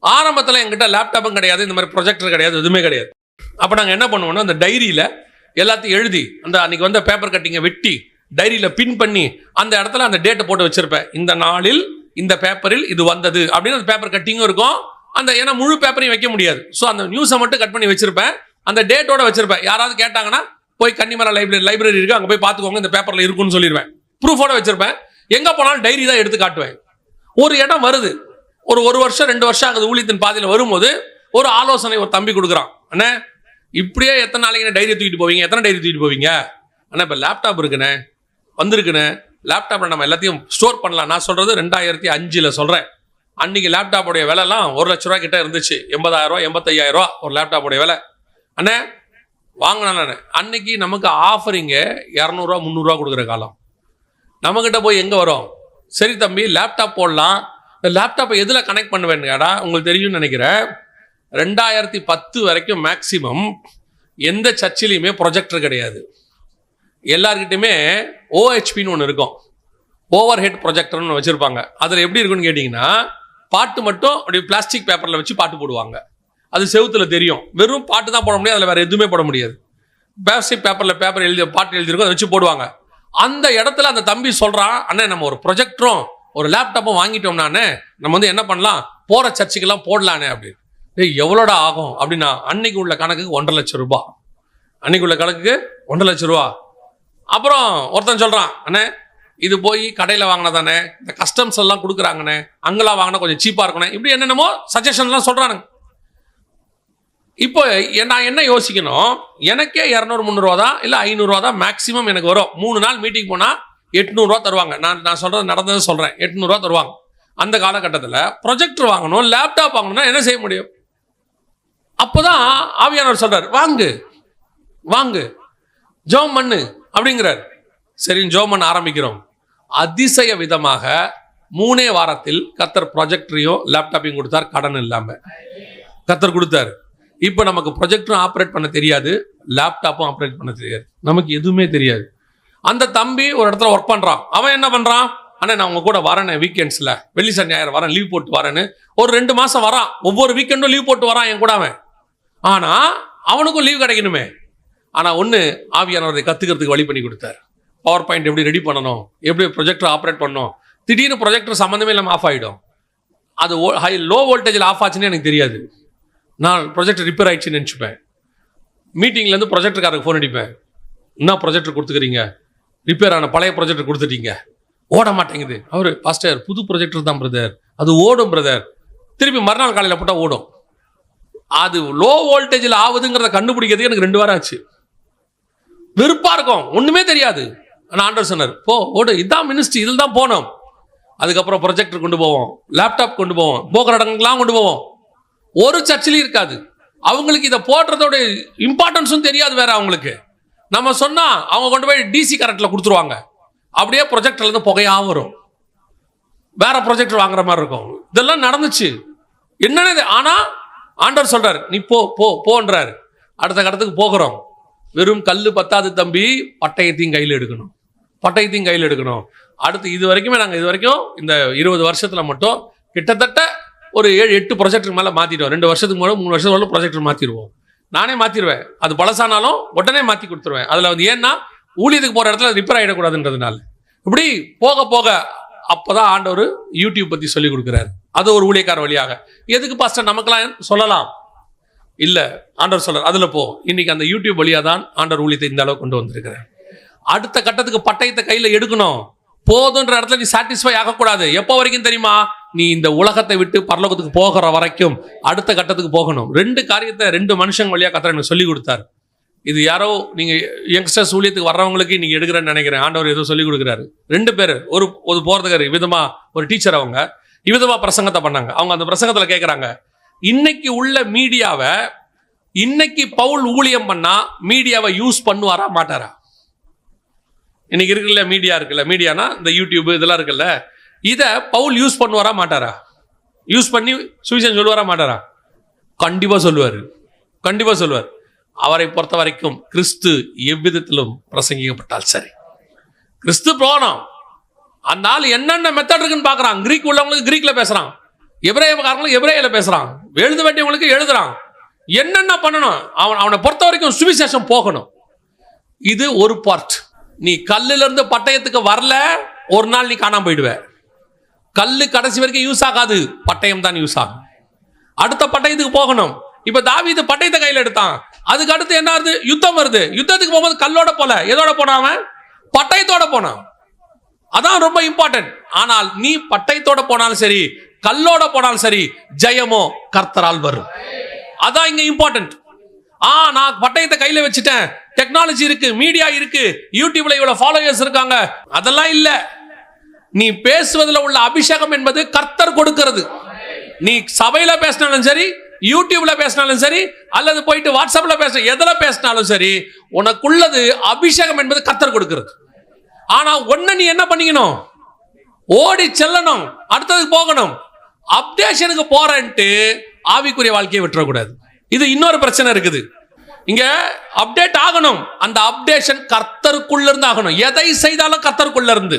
ஆரம்பத்தில் எங்கிட்ட லேப்டாப்பும் கிடையாது, இந்த மாதிரி ப்ரொஜெக்டர் கிடையாது, எதுவுமே கிடையாது. அப்போ நாங்கள் என்ன பண்ணுவோம்னா, அந்த டைரியில் எல்லாத்தையும் எழுதி, அந்த அன்னைக்கு வந்து பேப்பர் கட்டிங்கை வெட்டி டைரியில் பின் பண்ணி அந்த இடத்துல அந்த டேட்டை போட்டு வச்சிருப்பேன். இந்த நாளில் இந்த பேப்பரில் இது வந்தது அப்படின்னு அந்த பேப்பர் கட்டிங்கும் இருக்கும். அந்த ஏன்னா முழு பேப்பரையும் வைக்க முடியாது, ஸோ அந்த நியூஸை மட்டும் கட் பண்ணி வச்சிருப்பேன், அந்த டேட்டோட வச்சிருப்பேன். யாராவது கேட்டாங்கன்னா போய் கன்னிமரா லைப்ரரி இருக்கு, அங்கே போய் பார்த்துக்கோங்க, இந்த பேப்பரில் இருக்குன்னு சொல்லிடுவேன். ப்ரூஃபோட வச்சிருப்பேன். எங்கே போனாலும் டைரி தான் எடுத்து காட்டுவேன். ஒரு இடம் வருது, ஒரு வருஷம் 2 வருஷம் ஆகுது ஊழியத்தின் பாதையில் வரும்போது ஒரு ஆலோசனை ஒரு தம்பி கொடுக்குறான். அண்ணே, இப்படியே எத்தனை நாளைக்கு டைரி தூக்கிட்டு போவீங்க? எத்தனை டைரி தூக்கிட்டு போவீங்க? அண்ணா, இப்போ லேப்டாப் இருக்குண்ணே, வந்திருக்குண்ணே, லேப்டாப்பில் நம்ம எல்லாத்தையும் ஸ்டோர் பண்ணலாம். நான் சொல்றது 2005 சொல்றேன். அன்னைக்கு லேப்டாப்புடைய விலைலாம் 1 லட்ச ரூபா கிட்ட இருந்துச்சு. 80,000 85,000 ரூபா ஒரு லேப்டாப்புடைய விலை. அண்ணே வாங்கினேன் நான். அன்னைக்கு நமக்கு ஆஃபரிங்க 200 300 ரூபா கொடுக்குற காலம். நம்மகிட்ட போய் எங்கே வரும்? சரி தம்பி, லேப்டாப் போடலாம். இந்த லேப்டாப்பை எதில் கனெக்ட் பண்ணுவேன்னு கேட்டா உங்களுக்கு தெரியும்னு நினைக்கிறேன். 2010 வரைக்கும் மேக்சிமம் எந்த சர்ச்சிலையுமே ப்ரொஜெக்டர் கிடையாது. எல்லார்கிட்டையுமே ஓஹெச்பின்னு ஒன்று இருக்கும், ஓவர் ஹெட் ப்ரொஜெக்டர்னு வச்சுருப்பாங்க. அதில் எப்படி இருக்குன்னு கேட்டிங்கன்னா, பாட்டு மட்டும் அப்படி பிளாஸ்டிக் பேப்பரில் வச்சு பாட்டு போடுவாங்க. அது செவுத்துல தெரியும். வெறும் பாட்டு தான் போட முடியாது, அதில் வேறு எதுவுமே போட முடியாது. பிளாஸ்டிக் பேப்பரில் பேப்பர் எழுதி பாட்டு எழுதிருக்கும், அதை வச்சு போடுவாங்க. அந்த இடத்துல அந்த தம்பி சொல்கிறான், அண்ணே நம்ம ஒரு ப்ரொஜெக்டரும் ஒரு லேப்டாப்பும் வாங்கிட்டோம்னானே நம்ம வந்து என்ன பண்ணலாம், போகிற சர்ச்சுக்கெல்லாம் போடலானே அப்படின்னு. எவ்வளோடா ஆகும் அப்படின்னா, அன்னைக்கு உள்ள கணக்குக்கு 1.5 லட்சம் ரூபாய். அன்னைக்கு உள்ள கணக்குக்கு 1.5 லட்சம் ரூபா. அப்புறம் ஒருத்தன் சொல்கிறான், அண்ணே இது போய் கடையில் வாங்கினா தானே, இந்த கஸ்டம்ஸ் எல்லாம் கொடுக்குறாங்கண்ணே, அங்கெல்லாம் வாங்கினா கொஞ்சம் சீப்பாக இருக்கணும், இப்படி என்னென்னமோ சஜஷன்லாம் சொல்கிறானுங்க. இப்போ நான் என்ன யோசிக்கணும், எனக்கே 200-300 தான் இல்லை 500 தான் மேக்ஸிமம் எனக்கு வரும். 3 நாள் மீட்டிங் போனால் 800 தருவாங்க. நான் சொல்றது நடந்தது சொல்றேன். 800 தருவாங்க. அந்த காலகட்டத்தில் ப்ரொஜெக்டர் வாங்கணும், லேப்டாப் வாங்கணும்னா என்ன செய்ய முடியும்? அப்போதான் ஆவியானவர் சொல்றாரு, வாங்கு ஜெபம் பண்ணு அப்படிங்கிறார். சரி, ஜெபம் பண்ண ஆரம்பிக்கிறோம். அதிசய விதமாக 3 வாரத்தில் கர்த்தர் ப்ரொஜெக்டரையும் லேப்டாப்பையும் கொடுத்தார், கடன் இல்லாம கர்த்தர் கொடுத்தாரு. இப்போ நமக்கு ப்ரொஜெக்டரும் ஆப்ரேட் பண்ண தெரியாது, லேப்டாப்பும் ஆப்ரேட் பண்ண தெரியாது, நமக்கு எதுவுமே தெரியாது. அந்த தம்பி ஒரு இடத்துல ஒர்க் பண்றான். அவன் என்ன பண்றான், ஆனால் நான் உங்க கூட வரேன்னு வீக்கெண்ட்ஸில் வெள்ளி சனி ஞாயிறு வரேன், லீவ் போட்டு வரேன்னு ஒரு 2 மாசம் வரான். ஒவ்வொரு வீக்கெண்டும் லீவ் போட்டு வரான் என் கூட அவன். ஆனால் அவனுக்கும் லீவ் கிடைக்கணுமே. ஆனால் ஒன்று, ஆவியானவரை கற்றுக்கிறதுக்கு வழி பண்ணி கொடுத்தார். பவர் பாயிண்ட் எப்படி ரெடி பண்ணணும், எப்படி ப்ரொஜெக்டர் ஆப்ரேட் பண்ணணும். திடீர்னு ப்ரொஜெக்டர் சம்மந்தமே இல்லாமல் ஆஃப் ஆகிடும். அது லோ வோல்டேஜில் ஆஃப் ஆச்சுன்னு எனக்கு தெரியாது. நான் ப்ரொஜெக்டர் ரிப்பேர் ஆயிடுச்சுன்னு நினச்சிப்பேன். மீட்டிங்லேருந்து ப்ரொஜெக்டருக்காரருக்கு ஃபோன் அடிப்பேன், என்ன ப்ரொஜெக்டர் கொடுத்துக்கிறீங்க, ரிப்பேர் ஆன பழைய ப்ரொஜெக்டர் கொடுத்துட்டீங்க, ஓட மாட்டேங்குது. அவர் பாஸ்டர் புது ப்ரொஜெக்டர் தான் பிரதர், அது ஓடும் பிரதர். திருப்பி மறுநாள் காலையில் போட்டால் ஓடும். அது லோ வோல்டேஜில் ஆகுதுங்கிறத கண்டுபிடிக்கிறதுக்கு எனக்கு 2 வாரம் ஆச்சு. வெறுப்பா இருக்கும், ஒண்ணுமே தெரியாது. ஆனால் ஆண்டவர் சொன்னார், போ ஓடு, இதுதான் மினிஸ்ட்ரி, இதில் தான் போனோம். அதுக்கப்புறம் ப்ரொஜெக்டர் கொண்டு போவோம், லேப்டாப் கொண்டு போவோம், போகிற இடங்கள்லாம் கொண்டு போவோம். ஒரு சர்ச்சிலையும் இருக்காது. அவங்களுக்கு இதை போடுறதோட இம்பார்ட்டன்ஸும் தெரியாது வேற அவங்களுக்கு. நம்ம சொன்னா அவங்க கொண்டு போய் டிசி கரண்ட்ல கொடுத்துருவாங்க. அப்படியே ப்ரொஜெக்டர்ல இருந்து புகையா வரும், வேற ப்ரொஜெக்டர் வாங்குற மாதிரி இருக்கும். இதெல்லாம் நடந்துச்சு. என்னன்னு ஆனா ஆண்டவர் சொல்றாரு, நீ போன்றாரு. அடுத்த கட்டத்துக்கு போகிறோம். வெறும் கல்லு பத்தாது தம்பி, பட்டயத்தையும் கையில் எடுக்கணும். அடுத்து இது வரைக்கும் இந்த 20 வருஷத்துல மட்டும் கிட்டத்தட்ட ஒரு 7-8 ப்ரொஜெக்டர் மேலே மாற்றிட்டோம். 2 வருஷத்துக்கு மேலே 3 வருஷத்துக்கு ப்ரொஜெக்டர் மாற்றிடுவோம். நானே மாற்றிடுவேன். அது பழசானாலும் உடனே மாற்றி கொடுத்துருவேன். அதில் வந்து ஏன்னா ஊழியத்துக்கு போகிற இடத்துல ரிப்பேர் ஆகிடக்கூடாதுன்றதுனால. இப்படி போக போக அப்போதான் ஆண்டவர் யூடியூப் பற்றி சொல்லிக் கொடுக்குறாரு. அது ஒரு ஊழியக்கார வழியாக. எதுக்கு பாஸ்டர் நமக்கெல்லாம் சொல்லலாம் இல்லை, ஆண்டவர் சொல்றார் அதில் போ. இன்னைக்கு அந்த யூடியூப் வழியாக தான் ஆண்டவர் ஊழியத்தை இந்த அளவு கொண்டு வந்திருக்கிறார். அடுத்த கட்டத்துக்கு பட்டயத்தை கையில் எடுக்கணும். போதுன்ற இடத்துல நீ சாட்டிஸ்ஃபை ஆகக்கூடாது. எப்போ வரைக்கும் தெரியுமா? நீ இந்த உலகத்தை விட்டு பரலோகத்துக்கு போகிற வரைக்கும் அடுத்த கட்டத்துக்கு போகணும். 2 காரியத்தை 2 மனுஷங்க வழியா கர்த்தர் எனக்கு சொல்லி கொடுத்தாரு. இது யாரோ நீங்க யங்ஸ்டர்ஸ் ஊழியத்துக்கு வர்றவங்களுக்கு நீங்க எடுக்கிறேன்னு நினைக்கிறேன். ஆண்டவர் ஏதோ சொல்லி கொடுக்குறாரு. 2 பேர் ஒரு போறதுக்காரு விதமா ஒரு டீச்சர், அவங்க இவ்விதமா பிரசங்கத்தை பண்ணாங்க. அவங்க அந்த பிரசங்கத்துல கேட்கறாங்க, இன்னைக்கு உள்ள மீடியாவை இன்னைக்கு பவுல் ஊழியம் பண்ணா மீடியாவை யூஸ் பண்ணுவாரா மாட்டாரா? இன்னைக்கு இருக்குல்ல மீடியா இருக்குல்ல, மீடியானா இந்த யூடியூப் இதெல்லாம் இருக்குல்ல, இதை பவுல் யூஸ் பண்ணுவாரா மாட்டாரா? யூஸ் பண்ணி சுவிசேஷம் சொல்லுவாரா மாட்டாரா? கண்டிப்பா சொல்லுவார். அவரை பொறுத்த வரைக்கும் கிறிஸ்து எவ்விதத்திலும் பிரசங்கிக்கப்பட்டால் சரி, கிறிஸ்து போனோம். அந்த ஆள் என்னென்ன மெத்தட் இருக்குன்னு பார்க்குறான். கிரீக் உள்ளவங்களுக்கு கிரீக்ல பேசுறான், எபிரேயக்காரங்களுக்கு எபிரேயில பேசுறான், எழுத வேண்டியவங்களுக்கு எழுதுறான். என்னென்ன பண்ணணும், அவனை பொறுத்த வரைக்கும் சுவிசேஷம் போகணும். இது ஒரு பார்ட். நீ கல்லுல இருந்து பட்டயத்துக்கு வரல, ஒரு நாள் நீ காணாம போயிடுவ. கல்லு கடைசி வரைக்கும் யூஸ் ஆகாது, பட்டயம் தான் யூஸ் ஆகும். அடுத்த பட்டயத்துக்கு போகணும். இப்ப தாவீது பட்டயத்தை கையில் எடுத்தான். அதுக்கு அடுத்து என்ன வருது? யுத்தம் வருது. யுத்தத்துக்கு போகும்போது கல்லோட போல, எதோட போனான்? பட்டயத்தோட போனான். அதான் ரொம்ப இம்பார்ட்டன்ட். ஆனால் நீ பட்டயத்தோட போனாலும் சரி, கல்லோட போனாலும் சரி, ஜெயமோ கர்த்தரால் வரும். அதான் இங்க இம்பார்ட்டன்ட். நான் பட்டயத்தை கையில வச்சுட்டேன், டெக்னாலஜி இருக்கு, மீடியா இருக்கு, யூடியூப்ல இவ்வளவு ஃபாலோவர்ஸ் இருக்காங்க, அதெல்லாம் இல்ல. நீ பேசுவதில் உள்ள அபிஷேகம் என்பது கர்த்தர் கொடுக்கிறது. நீ சபையில பேசினாலும் சரி, யூடியூப்ல பேசினாலும் சரி, அல்லது போயிட்டு வாட்ஸ்அப்ல பேச எதுல பேசினாலும் சரி, உனக்குள்ளது அபிஷேகம் என்பது கர்த்தர் கொடுக்கிறது. ஆனா ஒண்ணு நீ என்ன பண்ணிக்கணும்? ஓடி செல்லணும், அடுத்ததுக்கு போகணும். அப்டேஷனுக்கு போறேன்ட்டு ஆவிக்குரிய வாழ்க்கையை விட்டுறக்கூடாது. இது இன்னொரு பிரச்சனை இருக்குது. இங்க அப்டேட் ஆகணும். அந்த அப்டேஷன் கர்த்தருக்குள்ள இருந்து ஆகணும். எதை செய்தாலும் கர்த்தருக்குள்ள இருந்து,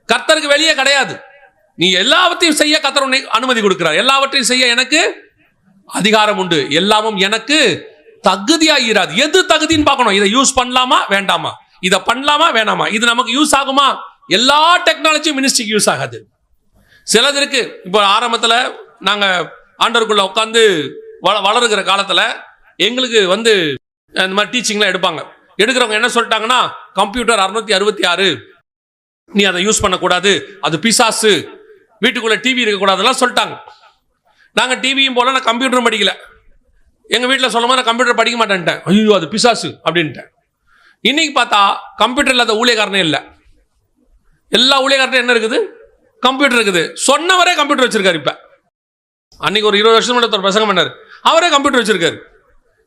கர்த்தருக்கு வெளியே கிடையாது. நீ எல்லாவற்றையும் செய்ய கர்த்தர் உன்னை அனுமதி கொடுக்கிறார். எல்லாவற்றையும் செய்ய எனக்கு அதிகாரம் உண்டு, எல்லாமும் எனக்கு தகுதியாகிறாது. எது தகுதின்னு பார்க்கணும். இதை யூஸ் பண்ணலாமா வேண்டாமா, இதை பண்ணலாமா வேணாமா, இது நமக்கு யூஸ் ஆகுமா? எல்லா டெக்னாலஜியும் மினிஸ்ட்ரிக்கு யூஸ் ஆகாது. சிலது இருக்கு. இப்போ ஆரம்பத்தில் நாங்க ஆண்டவருக்குள்ள உட்காந்து வளருகிற காலத்துல எங்களுக்கு வந்து இந்த மாதிரி டீச்சிங்லாம் எடுப்பாங்க. எடுக்கிறவங்க என்ன சொல்லிட்டாங்கன்னா, கம்ப்யூட்டர் 666 நீ அதை யூஸ் பண்ணக்கூடாது, அது பிசாசு, வீட்டுக்குள்ள டிவி இருக்கக்கூடாதுலாம் சொல்லிட்டாங்க. நாங்கள் டிவியும் போல, நான் கம்ப்யூட்டரும் படிக்கல. எங்க வீட்டில் சொல்லும் போது நான் கம்ப்யூட்டர் படிக்க மாட்டேன்ட்டேன். ஐயோ அது பிசாசு அப்படின்ட்டேன். இன்னைக்கு பார்த்தா கம்ப்யூட்டர் இல்லாத ஊழியக்காரனே இல்லை. எல்லா ஊழியக்காரத்தையும் என்ன இருக்குது? கம்ப்யூட்டர் இருக்குது. சொன்னவரே கம்ப்யூட்டர் வச்சிருக்காரு. இப்ப அன்னைக்கு ஒரு 20 வருஷம் முன்னாடி ஒரு பிரசங்கம் பண்ணார், அவரே கம்ப்யூட்டர் வச்சிருக்காரு.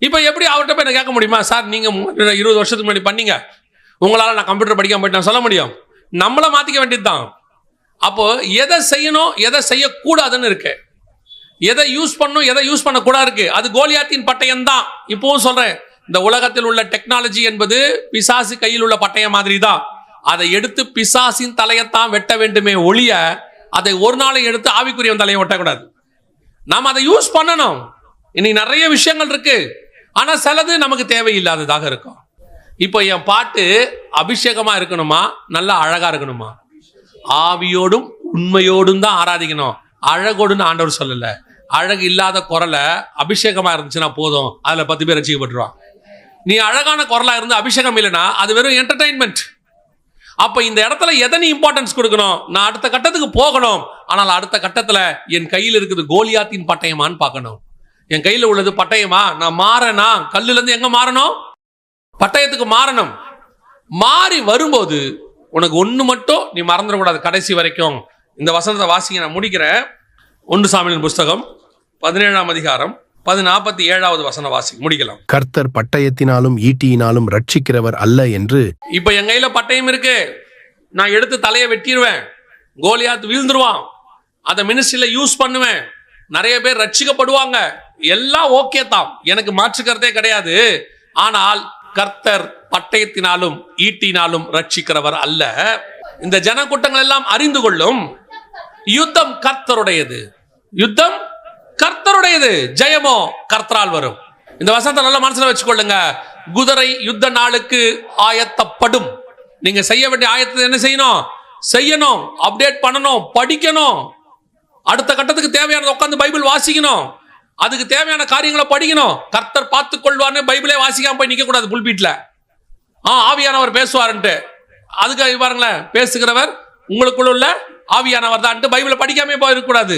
இப்ப எப்படி அவர்கிட்ட போய் நான் கேட்க முடியுமா? சார் நீங்க 20 வருஷத்துக்கு முன்னாடி பண்ணீங்க, உங்களால நான் கம்ப்யூட்டர் படிக்காம போயிட்டு நான் சொல்ல முடியும்? நம்மள மாத்திக்க வேண்டியதுதான். அப்போ எதை செய்யணும் எதை செய்யக்கூடாதுன்னு இருக்கு, எதை யூஸ் பண்ணணும் எதை யூஸ் பண்ணக்கூடாது இருக்கு. அது கோலியாத்தின் பட்டயம் தான். இப்பவும் சொல்றேன், இந்த உலகத்தில் உள்ள டெக்னாலஜி என்பது பிசாசு கையில் உள்ள பட்டயம் மாதிரி தான். அதை எடுத்து பிசாசின் தலையத்தான் வெட்ட வேண்டுமே ஒழிய அதை ஒரு நாளை எடுத்து ஆவிக்குரியவன் தலையை வெட்டக்கூடாது. நாம் அதை யூஸ் பண்ணணும். இன்னைக்கு நிறைய விஷயங்கள் இருக்கு, ஆனா சிலது நமக்கு தேவையில்லாததாக இருக்கும். இப்போ என் பாட்டு அபிஷேகமா இருக்கணுமா, நல்லா அழகா இருக்கணுமா? ஆவியோடும் உண்மையோடும் தான் ஆராதிக்கணும். அழகோடுன்னு ஆண்டவர் சொல்லல. அழகு இல்லாத குரலை அபிஷேகமா இருந்துச்சுன்னா போதும், அதுல 10 பேர் ரசிக்கப்பட்டுருவான். நீ அழகான குரலா இருந்து அபிஷேகம் இல்லைன்னா அது வெறும் என்டர்டைன்மெண்ட். அப்ப இந்த இடத்துல எதை நீ இம்பார்ட்டன்ஸ் கொடுக்கணும்? நான் அடுத்த கட்டத்துக்கு போகணும், ஆனால் அடுத்த கட்டத்துல என் கையில் இருக்குது கோலியாத்தின் பட்டயமான்னு பார்க்கணும். என் கையில உள்ளது பட்டயமா? நான் மாறனா? கல்லுல இருந்து எங்க மாறணும்? பட்டயத்துக்கு மாறணும். மாறி வரும்போது உனக்கு ஒண்ணு மட்டும் நீ மறந்துடக்கூடாது கடைசி வரைக்கும். இந்த வசனத்தை வாசிங்க, நான் முடிக்கிறேன். 1 சாமுவேல் புஸ்தகம் 17ஆம் அதிகாரம் 47வது வசனம் வாசி முடிக்கலாம். கர்த்தர் பட்டயத்தினாலும் ஈட்டியினாலும் ரட்சிக்கிறவர் அல்ல என்று. இப்ப என் கையில பட்டயம் இருக்கு, நான் எடுத்து தலையை வெட்டிடுவேன், கோலியாத் வீழ்ந்துருவான், அதை மினிஸ்ட்ரியில யூஸ் பண்ணுவேன், நிறைய பேர் ரட்சிக்கப்படுவாங்க, எல்லாம் ஓகே தான், எனக்கு மாற்றுக்கிறதே கிடையாது. ஆனால் கர்த்தர் பட்டயத்தினாலும் ஈட்டினாலும் ரட்சிக்கிறவர் அல்ல. இந்த ஜனக்கூட்டங்கள் எல்லாம் அறிந்து கொள்ளும், யுத்தம் கர்த்தருடையது, யுத்தம் கர்த்தருடையது, ஜெயமோ கர்த்தரால் வரும். இந்த வசனத்தை நல்ல மனசுல வச்சுக்கொள்ளுங்க. குதிரை யுத்த நாளுக்கு ஆயத்தப்படும். நீங்க செய்ய வேண்டிய ஆயத்தத்தை என்ன செய்யணும்? அப்டேட் பண்ணணும், படிக்கணும், அடுத்த கட்டத்துக்கு தேவையானது உட்கார்ந்து பைபிள் வாசிக்கணும், அதுக்கு தேவையான காரியங்களை படிக்கணும். கர்த்தர் பார்த்துக் கொள்வார்னு பைபிளே வாசிக்காம போய் நிக்க கூடாது புல்பீட்ல. ஆவியானவர் பேசுவாருன்ட்டு, அதுக்கு பாருங்களேன், பேசுகிறவர் உங்களுக்குள்ள உள்ள ஆவியானவர் தான் பைபிளை படிக்காம போய் இருக்கக்கூடாது.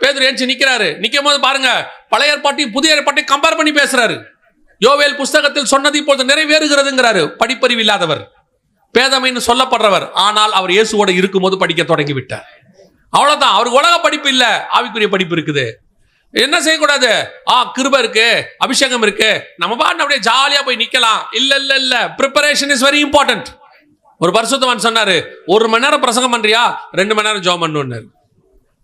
பேதுரு ஏஞ்சி நிக்கிறாரு, நிக்கும் போது பாருங்க, பழைய ஏற்பாட்டையும் புதிய ஏற்பாட்டையும் கம்பேர் பண்ணி பேசுறாரு. யோவேல் புஸ்தகத்தில் சொன்னது இப்பொழுது நிறைவேறுகிறதுங்கிறாரு. படிப்பறிவு இல்லாதவர், பேதமைன்னு சொல்லப்படுறவர், ஆனால் அவர் இயேசுவோட இருக்கும்போது படிக்க தொடங்கி விட்டார். அவ்வளவுதான். அவருக்கு உலக படிப்பு இல்ல, ஆவிக்குரிய படிப்பு இருக்குது. என்ன செய்யக்கூடாது? கிருபை இருக்கு, அபிஷேகம் இருக்கு, நம்ம பாட்டு அப்படியே ஜாலியா போய் நிக்கலாம். இல்ல, பிரிப்பரேஷன் இஸ் வெரி இம்பார்ட்டன்ட். ஒரு பரிசுத்தவான் சொன்னாரு, 1 மணி நேரம் பிரசங்கம் பண்றியா, 2 மணி நேரம் ஜெபம் பண்ணணும்.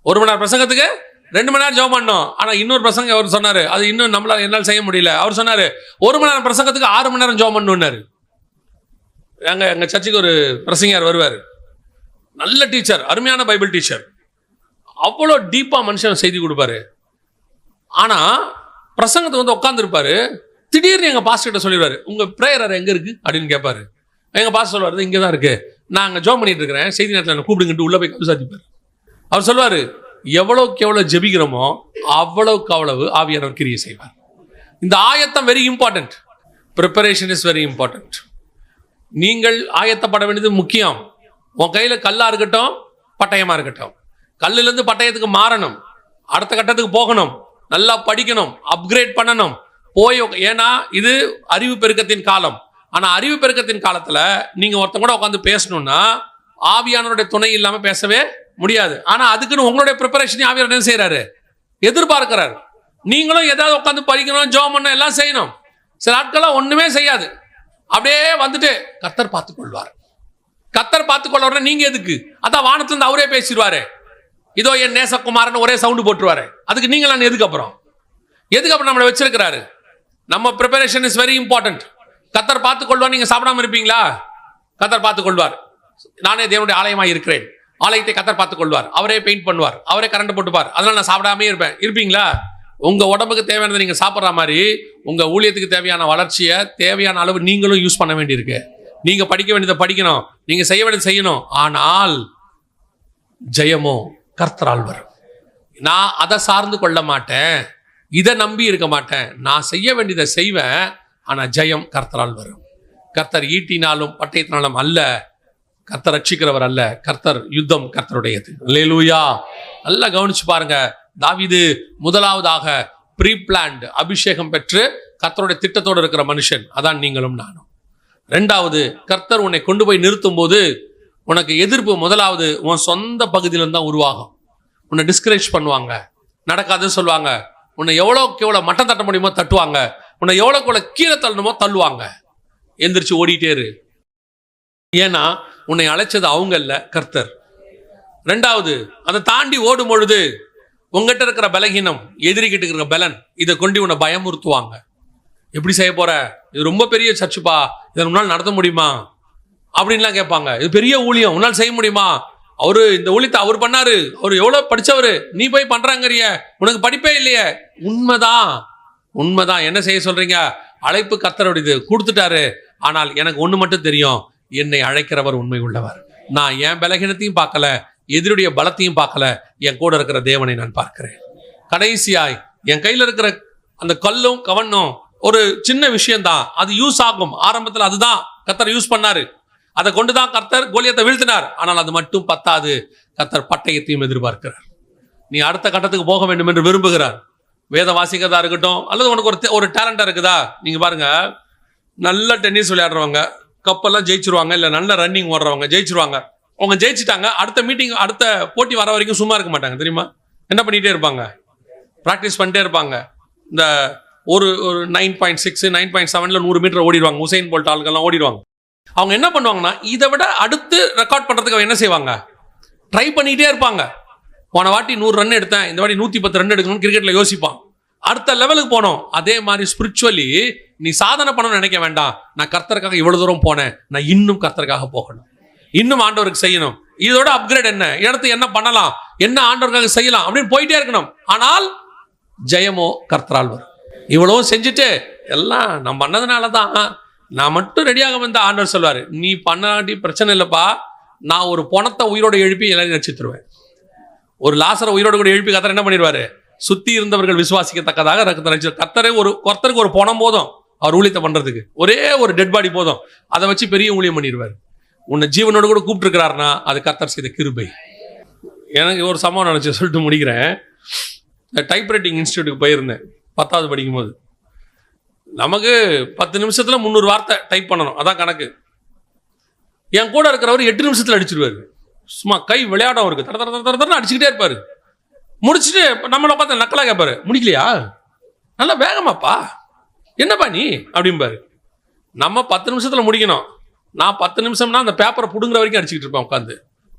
1 மணி நேரம் பிரசங்கத்துக்கு 2 மணி நேரம் ஜெபம் பண்ணணும். ஆனா இன்னொரு பிரசங்கம் அவர் சொன்னாரு, அது இன்னும் என்னால் செய்ய முடியல. அவர் சொன்னாரு 1 மணி நேரம் பிரசங்கத்துக்கு 6 மணி நேரம் ஜெபம் பண்ணணும்னாரு. எங்க சர்ச்சுக்கு ஒரு பிரசங்கியார் வருவார், நல்ல டீச்சர், அருமையான பைபிள் டீச்சர், அவ்வளோ டீப்பா மனுஷன் செய்தி கொடுப்பாரு. ஆனா பிரசங்கத்தை உட்கார்ந்து இருப்பாரு, திடீர்னு எங்க பாஸ்டர் கிட்ட சொல்லிடுவாரு, உங்க பிரேயர் எங்க இருக்கு அப்படின்னு கேட்பாரு. எங்க பாஸ்டர் சொல்லுவாரு, இங்கதான் இருக்கு, நான் அங்க ஜெபம் பண்ணிட்டு இருக்கிறேன், செய்தி நேரத்தில் கூப்பிடுங்கிட்டு உள்ள போய் கவிசாதிப்பாரு. அவர் சொல்வாரு, எவ்வளவுக்கு எவ்வளவு ஜெபிக்கிறோமோ அவ்வளவுக்கு அவ்வளவு ஆவியானவர் கிரியை செய்வார். இந்த ஆயத்தம் very important. Preparation is very important. நீங்கள் ஆயத்தப்பட வேண்டியது முக்கியம். உன் கையில கல்லா இருக்கட்டும், பட்டயமா இருக்கட்டும், கல்லுல இருந்து பட்டயத்துக்கு மாறணும், அடுத்த கட்டத்துக்கு போகணும், நல்லா படிக்கணும், அப்கிரேட் பண்ணணும் போய். ஏன்னா இது அறிவு பெருக்கத்தின் காலம். ஆனா அறிவு பெருக்கத்தின் காலத்துல நீங்க ஒருத்தங்க கூட உட்காந்து பேசணும்னா ஆவியானவருடைய துணை இல்லாம பேசவே முடியாது. ஆனா அதுக்குன்னு உங்களுடைய ப்ரிப்பரேஷன் ஆவியானவர் என்ன செய்யறாரு? எதிர்பார்க்கிறார். நீங்களும் ஏதாவது உட்காந்து படிக்கணும், ஜெபம் பண்ணணும், எல்லாம் செய்யணும். சில ஆட்கள்லாம் ஒண்ணுமே செய்யாது, அப்படியே வந்துட்டு கர்த்தர் பார்த்துக் கொள்வார். கர்த்தர் பார்த்துக் கொள்வார். நீங்க எதுக்கு? அதான் வானத்துல இருந்து அவரே பேசிடுவாரு, இதோ என் நேசகுமாரன் ஒரே சவுண்டு போட்டுருவாரு. அதுக்கு நீங்களாம் எதுக்கப்புறம் நம்மளை வச்சிருக்கிறாரு? நம்ம ப்ரிப்பரேஷன் இஸ் வெரி இம்பார்ட்டன்ட். கர்த்தர் பார்த்துக் கொள்வார். நீங்க சாப்பிடாம இருப்பீங்களா? கர்த்தர் பார்த்துக் கொள்வார். நானே தேவனுடைய ஆலயமாய் இருக்கிறேன், ஆலயத்தை கர்த்தர் பார்த்துக் கொள்வார். அவரே பெயிண்ட் பண்ணுவார், அவரே கரண்ட் போட்டுப்பார். அதனால நான் சாப்பிடாமே இருப்பீங்களா? உங்க உடம்புக்கு தேவையானதை நீங்க சாப்பிட்ற மாதிரி உங்க ஊழியத்துக்கு தேவையான வளர்ச்சியை தேவையான அளவு நீங்களும் யூஸ் பண்ண வேண்டியிருக்கு. நீங்க படிக்க வேண்டியதை படிக்கணும், நீங்க செய்ய வேண்டியதை செய்யணும். ஆனால் ஜெயமோ கர்த்தரால் வரும். நான் அதை சார்ந்து கொள்ள மாட்டேன், இதை நம்பி இருக்க மாட்டேன். நான் செய்ய வேண்டியதை செய்வேன், ஆனா ஜெயம் கர்த்தரால் வரும். கர்த்தர் ஈட்டினாலும் பட்டயத்தினாலும் அல்ல, கர்த்தர் ரட்சிக்கிறவர் அல்ல, கர்த்தர் யுத்தம் கர்த்தருடையது. அல்லேலூயா. நல்லா கவனிச்சு பாருங்க. தாவீது முதலாவதாக ப்ரீ பிளான்ட், அபிஷேகம் பெற்று கர்த்தருடைய திட்டத்தோடு இருக்கிற மனுஷன். அதான் நீங்களும் நானும். ரெண்டாவது, கர்த்தர் உன்னை கொண்டு போய் நிறுத்தும் போது உனக்கு எதிர்ப்பு முதலாவது உன் சொந்த பகுதியிலிருந்து தான் உருவாகும். உன்னை டிஸ்கரேஜ் பண்ணுவாங்க, நடக்காதுன்னு சொல்லுவாங்க, உன்னை எவ்வளோக்கு எவ்வளோ மட்டம் தட்ட முடியுமோ தட்டுவாங்க, உன்னை எவ்வளோக்கு எவ்வளோ கீழே தள்ளணுமோ தள்ளுவாங்க. எந்திரிச்சு ஓடிட்டே இரு. ஏன்னா உன்னை அழைச்சது அவங்க இல்ல, கர்த்தர். ரெண்டாவது, அதை தாண்டி ஓடும் பொழுது உங்ககிட்ட இருக்கிற பலகீனம், எதிரிகிட்ட இருக்கிற பலன், இதை கொண்டு உன்னை பயமுறுத்துவாங்க. எப்படி செய்ய போற? இது ரொம்ப பெரிய சர்ச்சுப்பா, இதை உன்னால் நடத்த முடியுமா அப்படின்லாம் கேட்பாங்க. இது பெரிய ஊழியம், உன்னால் செய்ய முடியுமா? அவரு இந்த ஊழியத்தை அவர் பண்ணாரு, அவர் எவ்வளவு படிச்சவரு, நீ போய் பண்றாங்கறிய, உனக்கு படிப்பே இல்லையே. உண்மைதான், உண்மைதான். என்ன செய்ய சொல்றீங்க? அழைப்பு கர்த்தருடையது, கொடுத்துட்டாரு. ஆனால் எனக்கு ஒண்ணு மட்டும் தெரியும், என்னை அழைக்கிறவர் உண்மை உள்ளவர். நான் என் பலகீனத்தையும் பார்க்கல, எதிரியுடைய பலத்தையும் பார்க்கல, என் கூட இருக்கிற தேவனை நான் பார்க்கிறேன். கடைசியாய் என் கையில இருக்கிற அந்த கல்லும் கவனும் ஒரு சின்ன விஷயம்தான், அது யூஸ் ஆகும். ஆரம்பத்தில் அதுதான் கர்த்தர் யூஸ் பண்ணாரு, அதை கொண்டுதான் கர்த்தர் கோலியத்தை வீழ்த்தினார். ஆனால் அது மட்டும் பத்தாது, கர்த்தர் பட்டயத்தையும் எதிர்பார்க்கிறார். நீ அடுத்த கட்டத்துக்கு போக வேண்டும் என்று விரும்புகிறார். வேத வாசிக்கிறதா இருக்கட்டும், அல்லது உனக்கு ஒரு டேலண்டா இருக்குதா? நீங்க பாருங்க, நல்ல டென்னிஸ் விளையாடுறவங்க கப்பெல்லாம் ஜெயிச்சிருவாங்க, இல்ல நல்ல ரன்னிங் ஓடுறவங்க ஜெயிச்சிருவாங்க. அவங்க ஜெயிச்சிட்டாங்க, அடுத்த மீட்டிங், அடுத்த போட்டி வர வரைக்கும் சும்மா இருக்க மாட்டாங்க. தெரியுமா? என்ன பண்ணிட்டே இருப்பாங்க? பிராக்டிஸ் பண்ணிட்டே இருப்பாங்க. இந்த ஒரு 9.6 9.7 100 மீட்டர் ஓடிடுவாங்க. உசைன் போல்ட் ஆளுங்கெல்லாம் ஓடிடுவாங்க. அவங்க என்ன பண்ணுவாங்கன்னா, இதை விட அடுத்து ரெக்கார்ட் பண்றதுக்கு என்ன செய்வாங்க? ட்ரை பண்ணிட்டே இருப்பாங்க. போன வாட்டி 100 ரன் எடுத்தேன், இந்த வாட்டி 110 ரன் எடுக்கணும்னு கிரிக்கெட்ல யோசிப்பான். அடுத்த லெவலுக்கு போனோம். அதே மாதிரி ஸ்பிரிச்சுவலி நீ சாதனை பண்ணணும்னு நினைக்க வேண்டாம். நான் கர்த்தருக்காக இவ்வளவு தூரம் போனேன், நான் இன்னும் கர்த்தருக்காக போகணும், இன்னும் ஆண்டவருக்கு செய்யணும். இதோட அப்கிரேட் என்ன, இடத்து என்ன பண்ணலாம், என்ன ஆண்டவருக்காக செய்யலாம் அப்படின்னு போயிட்டே இருக்கணும். ஆனால் ஜெயமோ கர்த்தரால் வரும். இவ்வளவும் செஞ்சுட்டு எல்லாம் நான் பண்ணதுனாலதான், நான் மட்டும் ரெடியாக வந்த ஆண்டவர் சொல்வாரு, நீ பண்ணாட்டி பிரச்சனை இல்லப்பா, நான் ஒரு பணத்தை உயிரோடு எழுப்பி எல்லாரையும் நடிச்சுருவேன். ஒரு லாசரை உயிரோடு கூட எழுப்பி கர்த்தர் என்ன பண்ணிடுவாரு? சுத்தி இருந்தவர்கள் விசுவாசிக்கத்தக்கதாக கர்த்தருக்கு ஒரு பணம் போதும், அவர் ஊழியத்தை பண்றதுக்கு ஒரே ஒரு டெட் பாடி போதும், அதை வச்சு பெரிய ஊழியம் பண்ணிடுவார். உன்னை ஜீவனோடு கூட கூப்பிட்டு இருக்கிறாருன்னா அது கர்த்தர் செய்த கிருபை. எனக்கு ஒரு சம்பவம் நினைச்சு சொல்லிட்டு முடிக்கிறேன். டைப் ரைட்டிங் இன்ஸ்டியூட்டுக்கு போயிருந்தேன் 10வது படிக்கும்போது. நமக்கு 10 நிமிஷத்துல 300 வார்த்தை டைப் பண்ணணும், அதான் கணக்கு. என் கூட இருக்கிறவர் 8 நிமிஷத்துல அடிச்சிருவாரு. சும்மா கை விளையாடும் அவருக்கு, தர தர தர தர அடிச்சுக்கிட்டே இருப்பாரு. முடிச்சுட்டு நம்மளை பார்த்து நக்கலா கேட்பாரு, முடிக்கலையா? நல்லா வேகமாப்பா, என்னப்பா நீ அப்படிம்பாரு. நம்ம 10 நிமிஷத்துல முடிக்கணும். நான் 10 நிமிஷம்னா அந்த பேப்பரை புடுங்குற வரைக்கும் அடிச்சுக்கிட்டு இருப்பேன் உட்காந்து.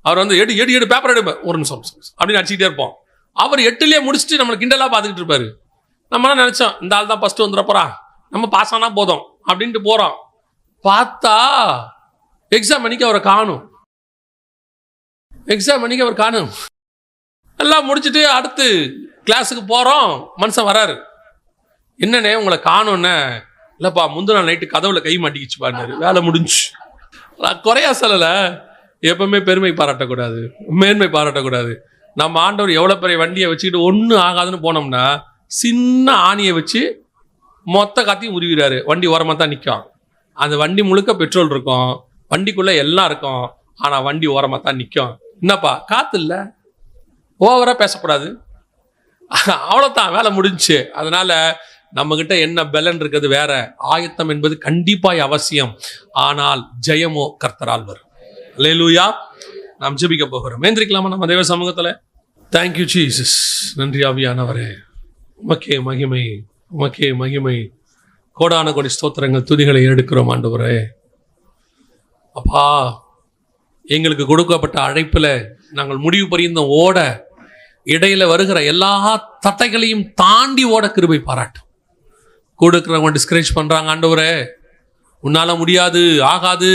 அவர் வந்து எடு பேப்பர் எடுப்பேன், ஒரு நிமிஷம் அப்படின்னு அடிச்சுக்கிட்டே இருப்போம். அவர் 8லயே முடிச்சுட்டு நம்மளை கிண்டலா பார்த்துக்கிட்டு இருப்பாரு. நம்மளாம் நினைச்சோம், இந்த ஆள் தான் ஃபர்ஸ்ட் வந்துட போறான், நம்ம பாஸ் ஆனா போதும் அப்படின்ட்டு போறோம். பார்த்தா எக்ஸாம் அன்னைக்கு அவரை காணும். எல்லாம் முடிச்சுட்டு அடுத்து கிளாஸுக்கு போறோம். மனுஷன் வராரு, என்னன்னே உங்களை காணும்னு. இல்லப்பா, முந்தின நாள் நைட்டு கதவுல கை மாட்டிக்கிச்சு பாரு, வேலை முடிஞ்சு. குறையா சொல்லல, எப்பவுமே பெருமை பாராட்டக்கூடாது, மேன்மை பாராட்டக்கூடாது. நம்ம ஆண்டவர் எவ்வளவு பெரிய வண்டியை வச்சுக்கிட்டு ஒன்றும் ஆகாதுன்னு போனோம்னா, சின்ன ஆணியை வச்சு மொத்த காத்தையும் உருவிறாரு. வண்டி ஓரமாக தான் நிற்கும். அந்த வண்டி முழுக்க பெட்ரோல் இருக்கும், வண்டிக்குள்ள எல்லாம் இருக்கும், ஆனா வண்டி ஓரமாக தான் நிற்கும். என்னப்பா, காத்து இல்லை, ஓவரா பேசக்கூடாது, அவ்வளோதான், வேலை முடிஞ்சு. அதனால நம்ம கிட்ட என்ன பலன் இருக்குது வேற, ஆயத்தம் என்பது கண்டிப்பாய் அவசியம். ஆனால் ஜெயமோ கர்த்தரால் வரும். அல்லேலூயா. நாம் ஜெபிக்க போகிறோம். ஏந்திரிக்கலாமா நம்ம தேவ சமூகத்துல? Thank you Jesus. நன்றி ஆவியானவரே, உமக்கே மகிமை, உமக்கே மகிமை. கோடான கோடி ஸ்தோத்திரங்கள், துதிகளை எடுக்கிறோம் ஆண்டவரே. அப்பா, எங்களுக்கு கொடுக்கப்பட்ட அழைப்புல நாங்கள் முடிவு பரியந்தம் ஓட, இடையில வருகிற எல்லா தட்டைகளையும் தாண்டி ஓட கிருபை பாராட்டும். கொடுக்கிறவங்க டிஸ்கரேஜ் பண்றாங்க, ஆண்டவரே உன்னால முடியாது, ஆகாது,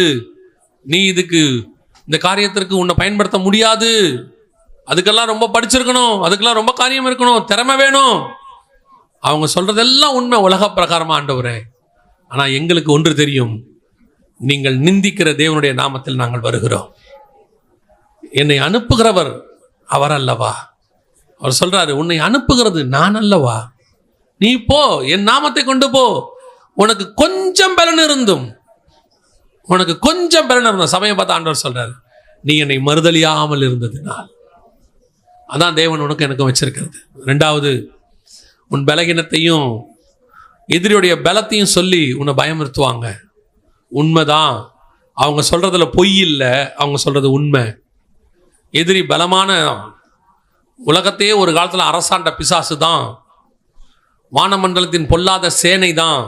நீ இந்த காரியத்திற்கு உன்னை பயன்படுத்த முடியாது, அதுக்கெல்லாம் ரொம்ப படிச்சிருக்கணும், அதுக்கெல்லாம் ரொம்ப காரியம் இருக்கணும், திறமை வேணும். அவங்க சொல்றதெல்லாம் உண்மை உலக பிரகாரமா ஆண்டவரே. ஆனா எங்களுக்கு ஒன்று தெரியும், நீங்கள் நிந்திக்கிற தேவனுடைய நாமத்தில் நாங்கள் வருகிறோம். என்னை அனுப்புகிறவர் அவர் அல்லவா? அவர் சொல்றாரு, உன்னை அனுப்புகிறது நான் அல்லவா? நீ போ, என் நாமத்தை கொண்டு போ. உனக்கு கொஞ்சம் பலன் இருந்தும், சமயம் பார்த்து ஆண்டவர் சொல்றாரு, நீ என்னை மறுதலியாமல் இருந்ததுனால். அதான் தேவன் உனக்கு எனக்கு வச்சிருக்கிறது. 2வது, உன் பலகீனத்தையும் எதிரியுடைய பலத்தையும் சொல்லி உன்னை பயமுறுத்துவாங்க. உண்மைதான், அவங்க சொல்றதுல பொய் இல்லை, அவங்க சொல்றது உண்மை. எதிரி பலமான உலகத்தையே ஒரு காலத்தில் அரசாண்ட பிசாசு தான், வானமண்டலத்தின் பொல்லாத சேனை தான்,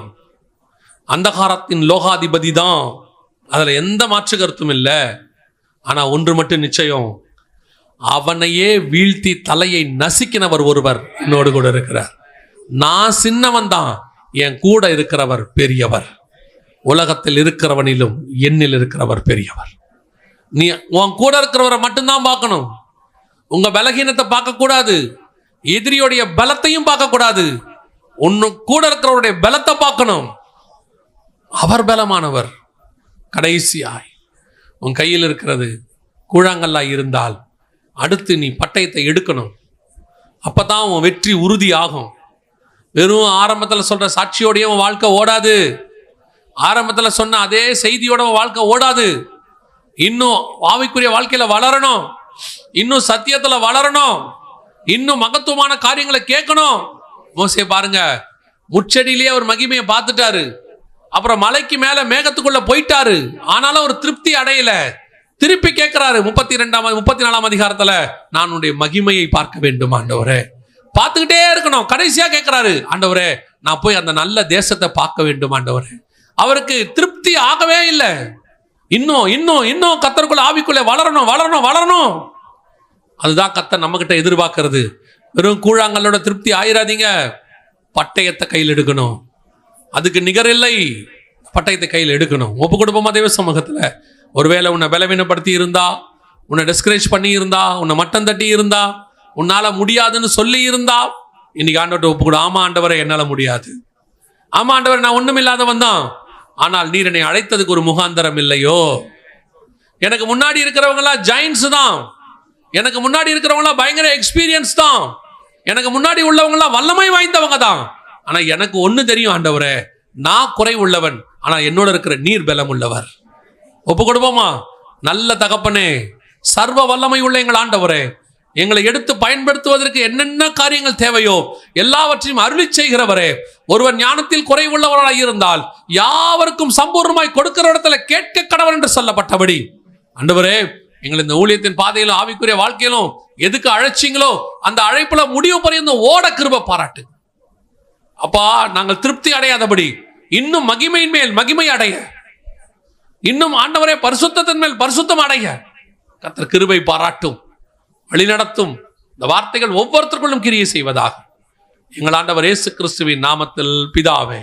அந்தகாரத்தின் லோகாதிபதி தான். அதில் எந்த மாற்று கருத்தும் இல்லை. ஆனால் ஒன்று மட்டும் நிச்சயம், அவனையே வீழ்த்தி தலையை நசுக்கினவர் ஒருவர் என்னோடு கூட இருக்கிறார். நான் சின்னவன் தான், என் கூட இருக்கிறவர் பெரியவர். உலகத்தில் இருக்கிறவனிலும் என்னில் இருக்கிறவர் பெரியவர். நீ உன் கூட இருக்கிறவரை மட்டும்தான் பார்க்கணும். உங்க பலகீனத்தை பார்க்கக்கூடாது, எதிரியோடைய பலத்தையும் பார்க்கக்கூடாது. உன்னு கூட இருக்கிறவருடைய பலத்தை பார்க்கணும். அவர் பலமானவர். கடைசியாய் உன் கையில் இருக்கிறது கூழாங்கல்லா இருந்தால் அடுத்து நீ பட்டயத்தை எடுக்கணும். அப்பதான் உன் வெற்றி உறுதி ஆகும். வெறும் ஆரம்பத்தில் சொல்ற சாட்சியோடைய உன் வாழ்க்கை ஓடாது. ஆரம்பத்தில் சொன்ன அதே செய்தியோட உன் வாழ்க்கை ஓடாது. இன்னும் ஆவிக்குரிய வாழ்க்கையில வளரணும், இன்னும் சத்தியத்துல வளரணும், இன்னும் மகத்துவமான காரியங்களை கேட்கணும். மோசே பாருங்க, முச்செடியிலேயே ஒரு மகிமையை பார்த்துட்டாரு. அப்புறம் மலைக்கு மேல மேகத்துக்குள்ள போயிட்டாரு. ஆனாலும் ஒரு திருப்தி அடையல. திருப்பி கேட்கிறாரு 34ஆம் அதிகாரத்துல, நான் உன்னுடைய மகிமையை பார்க்க வேண்டும் ஆண்டவரே. பார்த்துக்கிட்டே இருக்கணும். கடைசியா கேட்கிறாரு, ஆண்டவரே நான் போய் அந்த நல்ல தேசத்தை பார்க்க வேண்டும் ஆண்டவரே. அவருக்கு திருப்தி ஆகவே இல்லை. இன்னும் இன்னும் இன்னும் கர்த்தருக்குள்ள ஆவிக்குள்ள வளரணும் வளரணும் வளரணும். அதுதான் கர்த்தர் நம்ம கிட்ட எதிர்பார்க்கிறது. வெறும் கூழாங்கல்லோட திருப்தி ஆயிராதீங்க. பட்டயத்தை கையில் எடுக்கணும். அதுக்கு நிகர் இல்லை. பட்டயத்தை கையில் எடுக்கணும். ஒப்பு கொடுப்போமா தேவ சமூகத்துல? ஒருவேளை உன்னை பலவீனப்படுத்தி இருந்தா, உன்னை டிஸ்கரேஜ் பண்ணி இருந்தா, உன்னை மட்டம் தட்டி இருந்தா, உன்னால முடியாதுன்னு சொல்லி இருந்தா, இன்னைக்கு ஆண்டவர்கிட்ட ஒப்பு கொடு. ஆமா ஆண்டவரை, என்னால முடியாது. ஆமா ஆண்டவரை, நான் ஒண்ணும் இல்லாதவன் தான். ஆனால் நீர் என்னை அழைத்ததுக்கு ஒரு முகாந்தரம் இல்லையோ. எனக்கு முன்னாடி இருக்கிறவங்க எல்லாம் ஜெயின்ஸ் தான். எனக்கு முன்னாடி இருக்கிறவங்க எல்லாம் பயங்கர எக்ஸ்பீரியன்ஸ் தான். எனக்கு முன்னாடி உள்ளவங்க எல்லாம் வல்லமை வாய்ந்தவங்க தான். ஆனா எனக்கு ஒண்ணு தெரியும் ஆண்டவரே, நான் குறை உள்ளவன். ஆனா என்னோட இருக்கிற நீர் பலம் உள்ளவர். ஒப்பு கொடுப்போமா? நல்ல தகப்பனே, சர்வ வல்லமை உள்ள எங்கள் ஆண்டவரே, எங்களை எடுத்து பயன்படுத்துவதற்கு என்னென்ன காரியங்கள் தேவையோ எல்லாவற்றையும் அருளி செய்கிறவரே, ஒருவன் ஞானத்தில் குறைவுள்ளவராய் இருந்தால் யாவருக்கும் சம்பூர்ணமாய் கொடுக்கிற இடத்துல கேட்க கடவன் என்று சொல்லப்பட்டபடி ஆண்டவரே, எங்களை இந்த ஊழியத்தின் பாதையிலும் ஆவிக்குரிய வாழ்க்கையிலும் எதுக்கு அழைச்சிங்களோ அந்த அழைப்புல முடிவு பரியந்தம் ஓட கிருபை பாராட்டு. அப்பா, நாங்கள் திருப்தி அடையாதபடி இன்னும் மகிமையின் மேல் மகிமை அடைய, இன்னும் ஆண்டவரே பரிசுத்தத்தின் மேல் பரிசுத்தம் அடைய கர்த்தர் கிருபை பாராட்டும், வழிநடத்தும். இந்த வார்த்தைகள் ஒவ்வொருத்தருக்குள்ளும் கிரியை செய்வதாக எங்கள் ஆண்டவர் இயேசு கிறிஸ்துவின் நாமத்தில் பிதாவே.